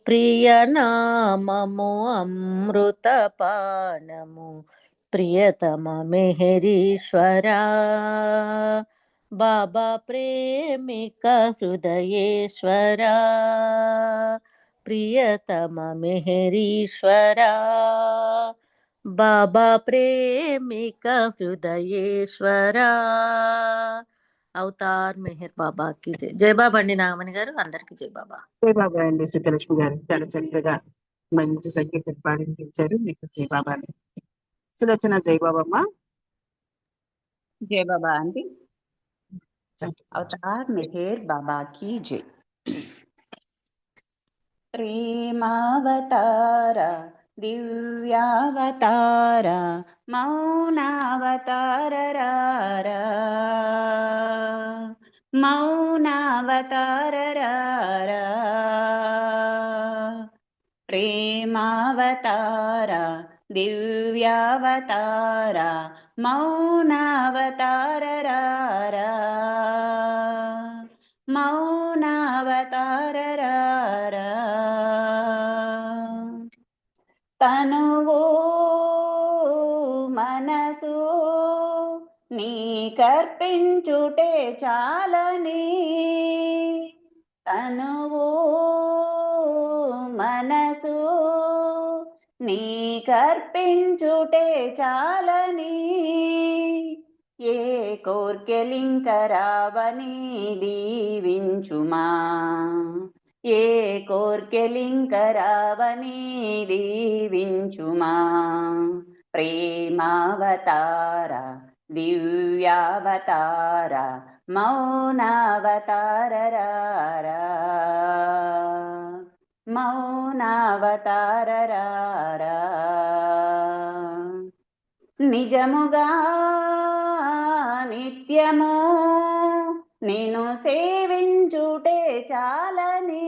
S14: ప్రియ నామము అమృతపానము ప్రియతమ మెహరీశ్వరా బాబా ప్రేమిక హృదయేశ్వరా ప్రియతమ మెహరీశ్వరా బాబా ప్రేమిక హృదయేశ్వరా అవతార్ మెహర్ బాబా కి జై. జై బాబా అండి నాగమణి గారు. అందరికీ జై బాబా.
S2: జై బాబా అండి శ్రీలక్ష్మి గారు. చాలా చక్కగా మంచి సంగీతం పాడించారు. మీకు జై బాబా. సులోచన జై బాబమ్మ.
S5: జై బాబా అండి. అవతార్ మెహర్ బాబా की जय. ప్రేమావతార దివ్యావతార మౌనావతార రారా మౌనావతార రారా ప్రేమావతార దివ్యావతార మౌనావతార రారా మౌనావతార రారా తనువు మనసు నీ కర్పించుటే చాలని తనువు మనసు నీ కర్పించుటే చాలని ఏ కోర్కెలింకరావని దీవించుమా ఏ కోర్కెలింకరావని దీవించుమా ప్రేమావతార దివ్యావతార మౌనావతార రారా మౌనావతార రారా నిజముగా నిత్యము నిన్ను సేవించుటే చాలని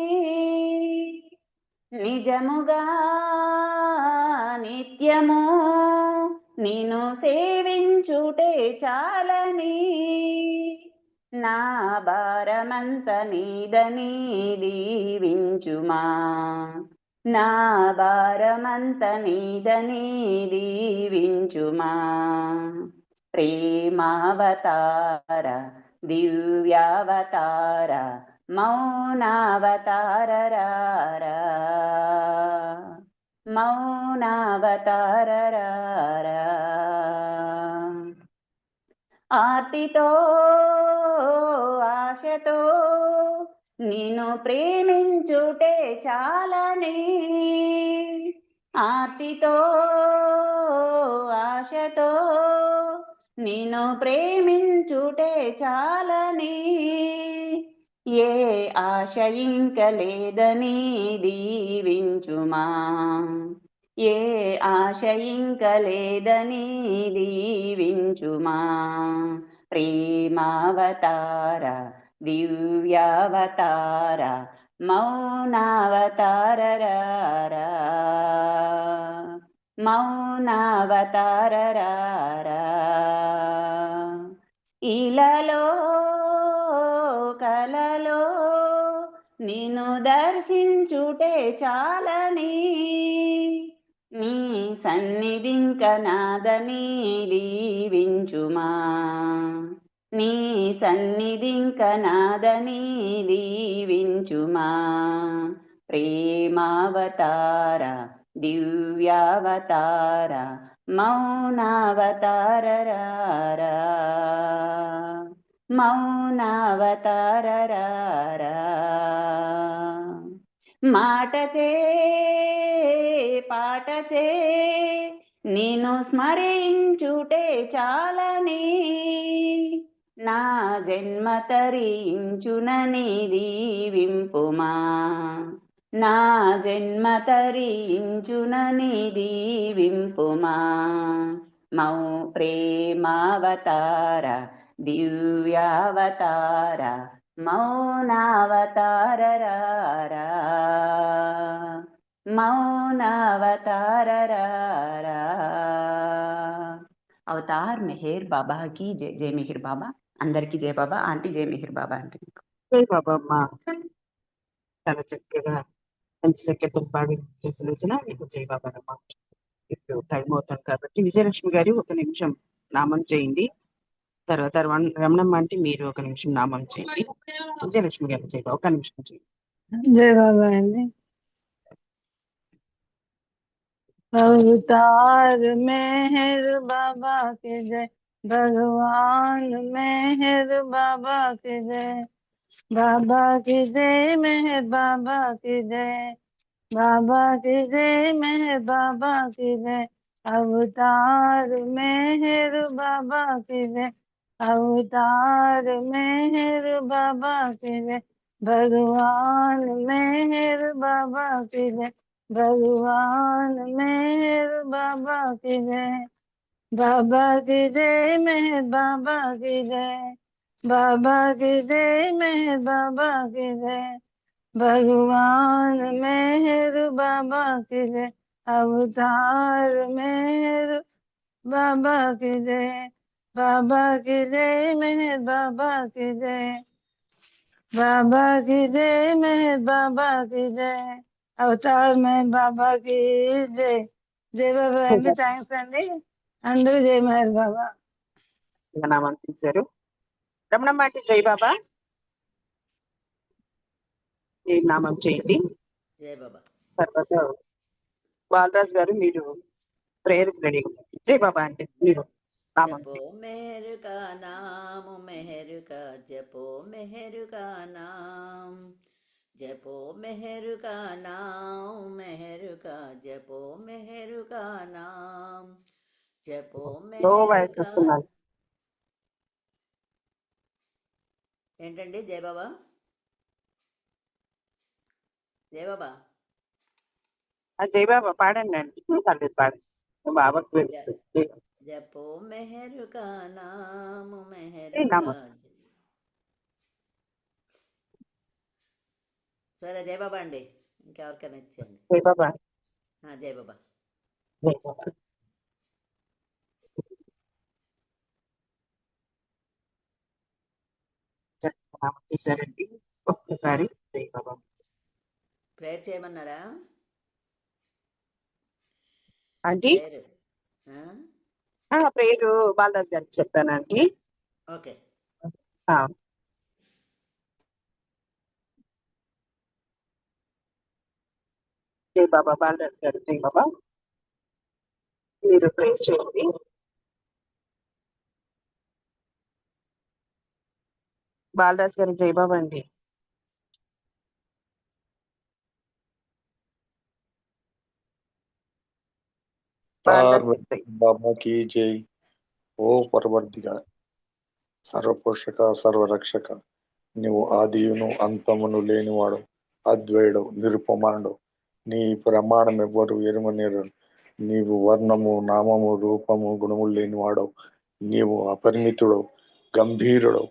S5: నిజముగా నిత్యము నిన్ను సేవించుటే చాలని నా భారమంత నీదని దీవించుమా నా భారమంత నీదని దీవించుమా ప్రేమావతార దివ్యావతార మౌనావతార రారా మౌనావతార రారా ఆర్తితో ఆశతో నిన్ను ప్రేమించుటే చాలని ఆర్తితో ఆశతో నిన్ను ప్రేమించుటే చాలని ఏ ఆశ ఇంక లేదని దీవించుమా ఏ ఆశ ఇంక లేదని దీవించుమా ప్రేమావతార దివ్యావతార మౌనావతార రారా మౌనావతార రారా ఇలలో కలలో నిన్ను దర్శించుటే చాలని నీ సన్నిధింక నాదని దీవించుమా నీ సన్నిధింక నాదని దీవించుమా ప్రేమావతార దివ్యావతార మౌనావతార రారా మౌనావతార రారా మాటచే పాటచే నిన్ను స్మరించుటే చాలని నా జన్మ తరించునని దీవింపుమా నా జన్మ తరించునని దీవింపుమా మౌ ప్రేమావతార దివ్యావతార మౌనావతార రారా మౌనావతార రారా అవతార్ మెహర్ బాబా కి జై. జై మెహర్ బాబా. అందరికీ జై బాబా. ఆంటీ జై మెహర్ బాబా. ఆంటీ
S2: జై బాబా అమ్మ. చాలా చక్కగా మంచి సంకీర్తన పాడి చేసిన మీకు జై బాబా అమ్మ. ఇప్పుడు టైం అవుతాను కాబట్టి విజయలక్ష్మి గారు ఒక నిమిషం నామం చేయండి. తర్వాత రమణమ్మ అంటే మీరు ఒక నిమిషం నామం చేయండి. విజయలక్ష్మి గారు జై బాబా ఒక నిమిషం చేయండి.
S15: జై బాబా అండి. अवतार मेहर बाबा के जय, भगवान मेहर बाबा के जय, बाबा की जय मेहर बाबा की जय, बाबा की जय मेहर बाबा की जय, अवतार मेहर बाबा की जय, अवतार मेहर बाबा की जय, भगवान मेहर बाबा की जय, भगवान मेहर बाबा की जय, बाबा की जय मेहर बाबा की जय, बाबा की जय मेहर बाबा की जय, भगवान मेहर बाबा की जय, अवतार मेहर बाबा की जय, बाबा की जय मेहर बाबा की जय, बाबा की जय मेहर बाबा की जय, అవతార్ మెహర్ బాబాకి జై. జై బాబా అండి. థ్యాంక్స్ అండి. అందరూ జై మెహర్ బాబా.
S2: నామం తీశారు. రమణమ్మ అంటే జై బాబా ఏ నామం చేయండి.
S14: జై బాబా.
S2: తర్వాత బాలరాజ్ గారు మీరు ప్రేయర్ రెడీ. జై బాబా అంటే మీరు నామం
S14: జపో
S2: చేయండి.
S14: మెహర్ కా నాम మెహర్ కా జపో మెహర్ కా నాम जपो मेहर का नाम मेहर का जपो मेहर का नाम जपो
S2: లో
S14: मेहर
S2: వాయిస్
S14: का
S2: వస్తున్నాను.
S14: ఏంటండి జై బాబా. జై బాబా.
S2: జై బాబా పాడండి అండి. పర్లేదు పాడండి. బాబాకు తెలుస్తుంది.
S14: జపో మెహర్ కా నాम మెహర్
S2: ఏ
S14: కా.
S2: నామం.
S14: సరే జై బాబా అండి. ఇంకెవరికైనా ఇచ్చేయండి.
S2: జై బాబా.
S14: జై బాబా.
S2: జై బాబా. చక్కగా నామం చేశారండి. ఒక్కసారి జై బాబా.
S14: ప్రేయర్ చేయమన్నారా
S2: ఆంటీ?
S14: ప్రేయర్?
S2: ప్రేయర్ బాలరాజ్ గారికి చెప్తానండి.
S14: ఓకే.
S2: జై బాబా. బాలరాజ్ గారు జై బాబా. మీరు ప్రేయర్ చేయండి. బాలరాజ్ గారు జై బాబా అండి. బాలరాజ్ గారు జై
S16: बाबा की जय। ఓ పరవర్తిగా సర్వపోషక సర్వరక్షక నీవు ఆదియును అంతమును లేనివాడు, అద్వైడు నిరుపమానుడు, నీ ప్రమాణం ఎవ్వరు ఎరుమనేరు. నీవు వర్ణము నామము రూపము గుణములు లేనివాడు, నీవు అపరిమితుడు, గంభీరుడు,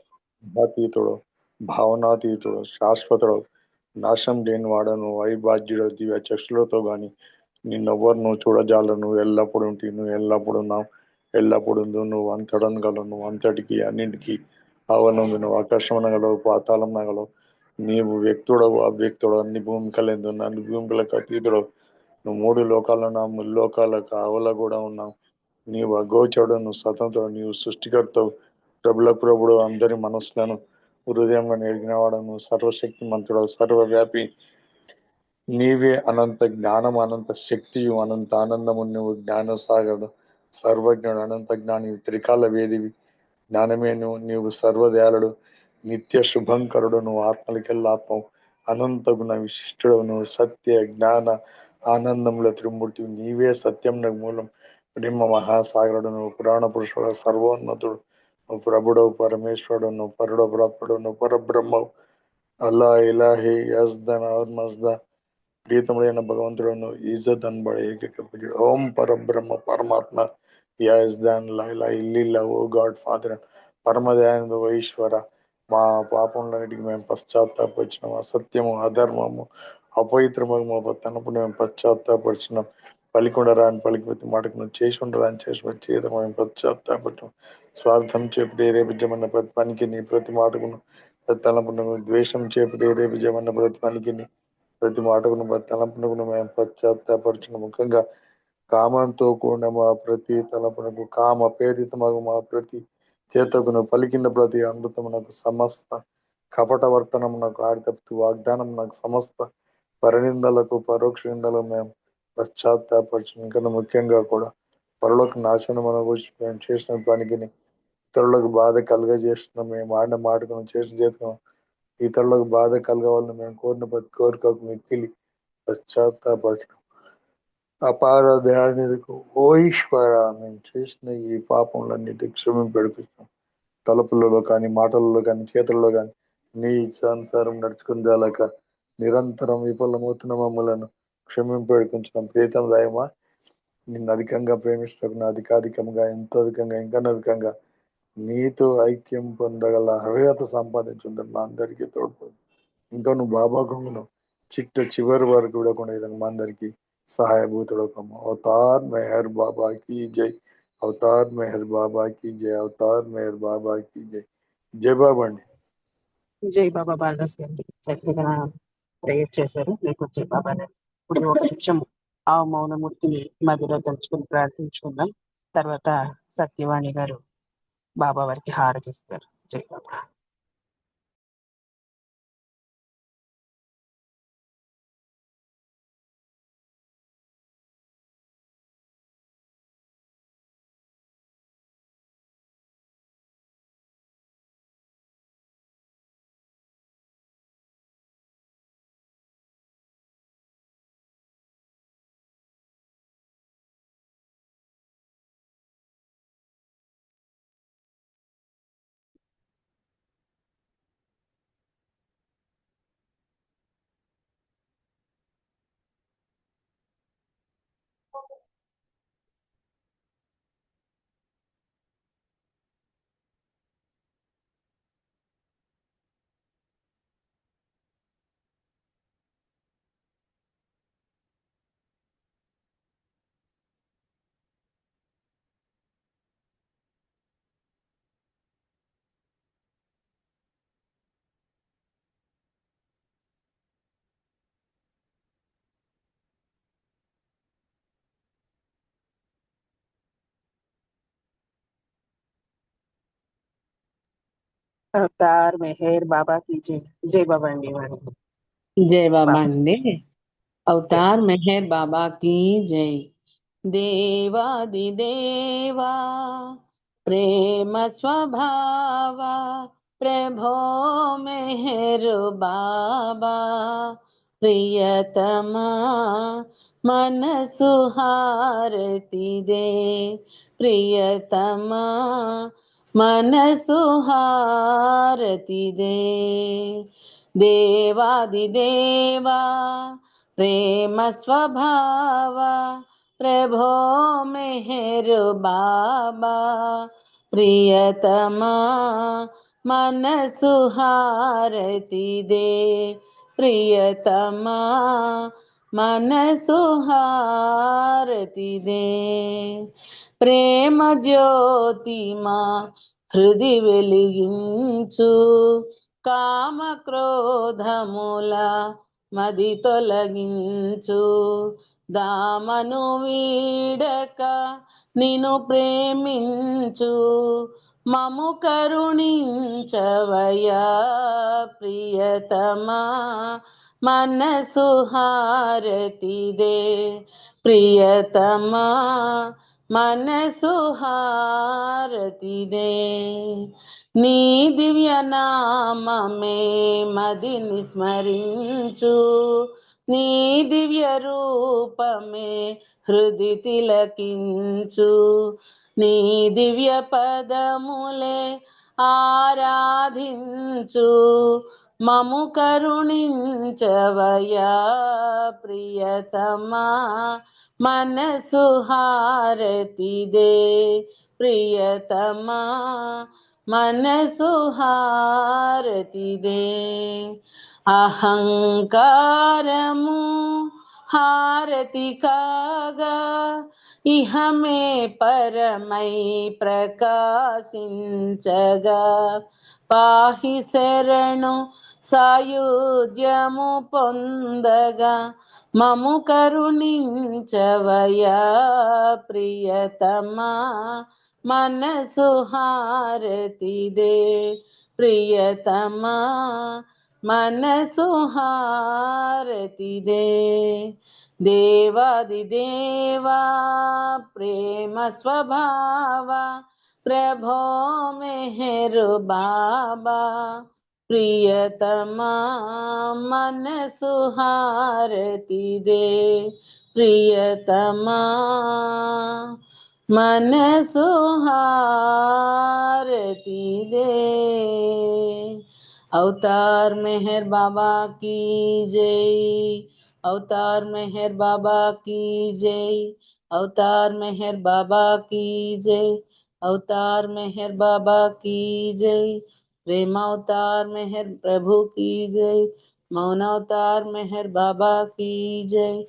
S16: అతీతుడు, భావనాతీతుడు, శాశ్వతుడు, నాశం లేనివాడను, వైభాగ్యుడు, దివ్య చక్షులతో గాని నిన్నెవ్వరు చూడజాలను. నువ్వు ఎల్లప్పుడు నువ్వు ఎల్లప్పుడు ఎల్లప్పుడు నువ్వు అంతడనగలవు, నువ్వు అంతటికి అన్నింటికి ఆవరణం, నువ్వు ఆకర్షణ గలవు, పాతాళం నగలవు, నీవు వ్యక్తుడవు అవ్యక్తుడు అన్ని భూమికలందు అన్ని భూమికలకు అతీతుడవు. నువ్వు 3 లోకాలను 3 లోకాలకు ఆవల కూడా ఉన్నావు. నీవు అగోచరుడు, నువ్వు స్వతంత్రుడు, నీవు సృష్టికర్తవు, ప్రభుల ప్రభుడు, అందరి మనస్సులను హృదయంగా ఎరిగినవాడు, నువ్వు సర్వశక్తి మంతుడు, సర్వవ్యాపి, నీవే అనంత జ్ఞానం, అనంత శక్తియు, అనంత ఆనందము, నువ్వు జ్ఞానసాగరుడు, సర్వజ్ఞుడు, అనంత జ్ఞాని, త్రికాల వేదివి, జ్ఞానమే నీవు సర్వదయాళుడు, నిత్య శుభంకరుడు, నువ్వు ఆత్మలకెల్లాత్మవు, అనంత గుణ విశిష్టుడు, నువ్వు సత్య జ్ఞాన ఆనందముల త్రిమూర్తి, నీవే సత్యం మూలం, ప్రేమ మహాసాగరుడు, నువ్వు పురాణ పురుషుడు, సర్వోన్నతుడు, నువ్వు ప్రభుడవు, పరమేశ్వరుడు, నువ్వు పరుడో ప్రాత్ముడు, నువ్వు పరబ్రహ్మవు, అల్లా ఇలాహి యజ్దన్ ఔర్ మజ్దా, ప్రీతముడైన భగవంతుడు, ఈజత్ అనబడే ఏకైక పూజ్యుడు, ఓం పరబ్రహ్మ పరమాత్మ యజ్దాన్ లైలా ఇల్లిల్లా, ఓ గాడ్ ఫాదర్, పరమదయానంద ఓ ఈశ్వర, మా పాపములన్నిటికీ మేము పశ్చాత్తాపరిచినాం, అసత్యము అధర్మము అపవిత్రమగు మా తనపు మేము పశ్చాత్తాపరిచినాం, పలికొండరాని పలికిపెట్టి మాటకు నువ్వు చేసి ఉండరాని చేసి చేత మేము పశ్చాత్తాపరిచినాం, స్వార్థం చే ప్రేరేపించమన్న ప్రతి పనికి నీ ప్రతి మాటకును ప్రతి తలంపును, ద్వేషం చే ప్రేరేపించమన్న ప్రతి పనికి నీ ప్రతి మాటకును ప్రతి తలంపునకు మేము పశ్చాత్తాపరిచిన, ముఖ్యంగా కామంతో కూడిన మా ప్రతి తలంపునకు, కామ ప్రేరితమగు మా ప్రతి చేతకును, పలికిన ప్రతి అమృతమునకు, సమస్త కపట వర్తనమునకు, ఆడితప్పు వాగ్దానమునకు, సమస్త పరనిందలకు పరోక్ష నిందలకు మేము పశ్చాత్తాపరిచిన, ఇంకా ముఖ్యంగా కూడా పరులకు నాశనం అనుభూతి మేము చేసిన పనికి ఇతరులకు బాధ కలుగజేసిన, మేము ఆడిన మాటకు చేసిన చేతుకును ఇతరులకు బాధ కలగవాలని మేము కోరిన ప్రతి కోరికకు మిక్కిలి పశ్చాత్తాపరచడం, అపార దయానిధికు ఓ ఈశ్వర, మేము చేసిన ఈ పాపములన్నిటి క్షమింపెడిపిస్తాం, తలుపులలో కానీ మాటలలో కానీ చేతుల్లో కానీ నీ ఇచ్చానుసారం నడుచుకుని జాలక నిరంతరం విఫలమవుతున్న మమ్మలను క్షమింపెడుకుంటున్నాం. ప్రీతం దయమా, నిన్ను అధికంగా ప్రేమిస్తున్న అధికాధికంగా ఎంతో అధికంగా ఇంకా అధికంగా నీతో ఐక్యం పొందగల అర్హత సంపాదించుంటారు మా అందరికీ తోడ్పడు. ఇంకా నువ్వు బాబాకు చివరి వరకు విడకుండా విధంగా మా అందరికీ సహాయభూతుడు. అవతార్ మెహర్ బాబా की जय, అవతార్ మెహర్ బాబా की जय, అవతార్ మెహర్ బాబా की जय. జై బాబా అండి.
S2: జై బాబా బాలరాజ్ గారు చక్కగా ప్రేయర్ చేశారు. మీకు జై బాబా. ఇప్పుడు ఒక నిమిషం ఆ మౌనమూర్తిని మధ్యలో తలుచుకుని ప్రార్థించుకుందాం. తర్వాత సత్యవాణి గారు బాబా వారికి హారతిస్తారు. జై బాబా. అవతార్ మెహర్ బాబా की जय. జై బాబా అండి. వారికి
S17: జై బాబా
S2: బాబా.
S17: అండి. అవతార్ మెహర్ బాబా की जय. దేవాది దేవా ప్రేమ స్వభావ ప్రభో మెహర్ బాబా ప్రియతమా మనసు హారతి దే ప్రియతమా మనసు హారతి దే దేవాది దేవా ప్రేమ స్వభావ ప్రభో మెహర్ బాబా ప్రియతమా మనసు హారతి దే ప్రియతమా మనసు హారతి దే ప్రేమ జ్యోతి మా హృది వెలిగించు కామ క్రోధముల మది తొలగించు దామను వీడక నిన్ను ప్రేమించు మము కరుణించవయా ప్రియతమా మనసు హారతిదే ప్రియతమా మనసు హారతిదే నీ దివ్య నామమే మదిని స్మరించు నీ దివ్య రూపమే హృది తిలకించు నీ దివ్య పదములే ఆరాధించు మము కరుణించవయా ప్రియతమా మనసు హారతిదే ప్రియతమా మనసు హారతిదే అహంకారము హారతి కాగా ఇహమే పరమై ప్రకాశించగా పాహి శరణు సాయుధ్యము పొందగా మము కరుణించవయా ప్రియతమా మనసు హారతిదే ప్రియతమా మనసు హారతిదే దేవాది దేవా ప్రేమ స్వభావ ప్రభో మెహరు బాబా ప్రియతమా మనసు హారతిదే ప్రియతమా మనసు హారతిదే अवतार मेहर बाबा की जय अवतार मेहर बाबा की जय अवतार मेहर बाबा की जय अवतार मेहर बाबा की जय प्रेम अवतार मेहर प्रभु की जय मौन अवतार मेहर बाबा की जय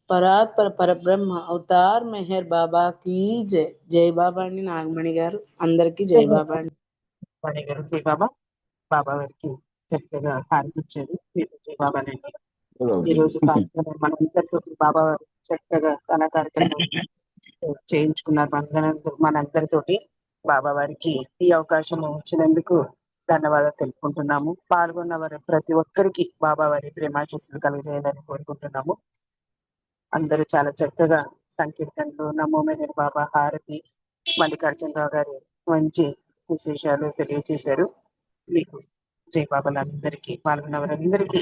S17: పరాత్పర పరబ్రహ్మ అవతార్ మెహర్ బాబా కీ జై. జై బాబా అండి నాగమణి గారు. అందరికీ జై బాబా అండి.
S2: మణి గారు జై బాబా. బాబా వారికి చక్కగా హారతి ఇచ్చారు. మీరు జై బాబానండి. ఈ రోజు కార్యక్రమం మనందరితో బాబా వారు చక్కగా తన కార్యక్రమం చేయించుకున్నారు మనందరితోటి. బాబా వారికి ఈ అవకాశం ఇచ్చినందుకు ధన్యవాదాలు తెలుపుకుంటున్నాము. పాల్గొన్న వారు ప్రతి ఒక్కరికి బాబా వారి ప్రేమాశీస్సులు కలిగజేయాలని కోరుకుంటున్నాము. అందరూ చాలా చక్కగా సంకీర్తనలు, నమో మెహర్ బాబా, హారతి, మల్లికార్జునరావు గారి మంచి విశేషాలు తెలియజేశారు. మీకు జై బాబాలు అందరికీ, పాల్గొన్న వారందరికీ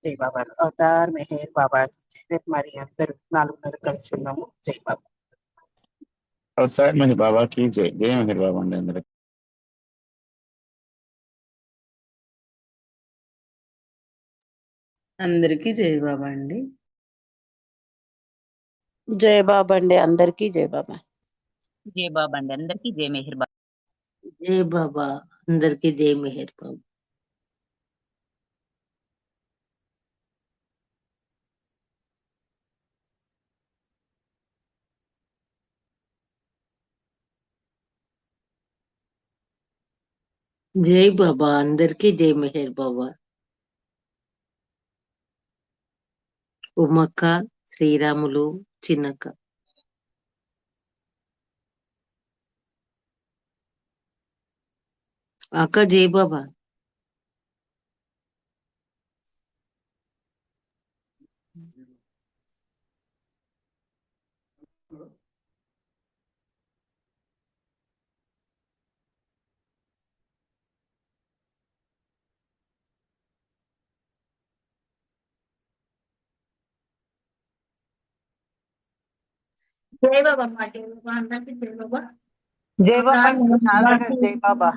S2: జై బాబాలు. అవతార్ మెహర్ బాబా. రేపు మరి అందరూ 4:30 కలుసుకుందాము. జై బాబా.
S10: అవతార్ మెహర్ బాబా की जय. जय मेहर बाबा अंడి అందరికి.
S17: అందరికీ జై బాబా అండి.
S3: జై బాబా అండి. అందరికీ జై బాబా.
S12: జై బాబా అండి. అందరికీ జై మెహర్ బాబా.
S13: జై బాబా అందరికీ జై మెహర్ బాబా. జై బాబా అందరికీ జై మెహర్ బాబా. ఉమక్క, శ్రీరాములు, చిన్నక్క. అక్క జై బాబా.
S12: జై బాబా అందరికీ జై బాబా.
S8: జై బాబా శారద గారు. జై బాబా.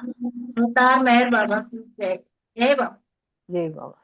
S12: అవతార్ మెహర్ బాబా జై. జై బాబా.
S8: జై బాబా.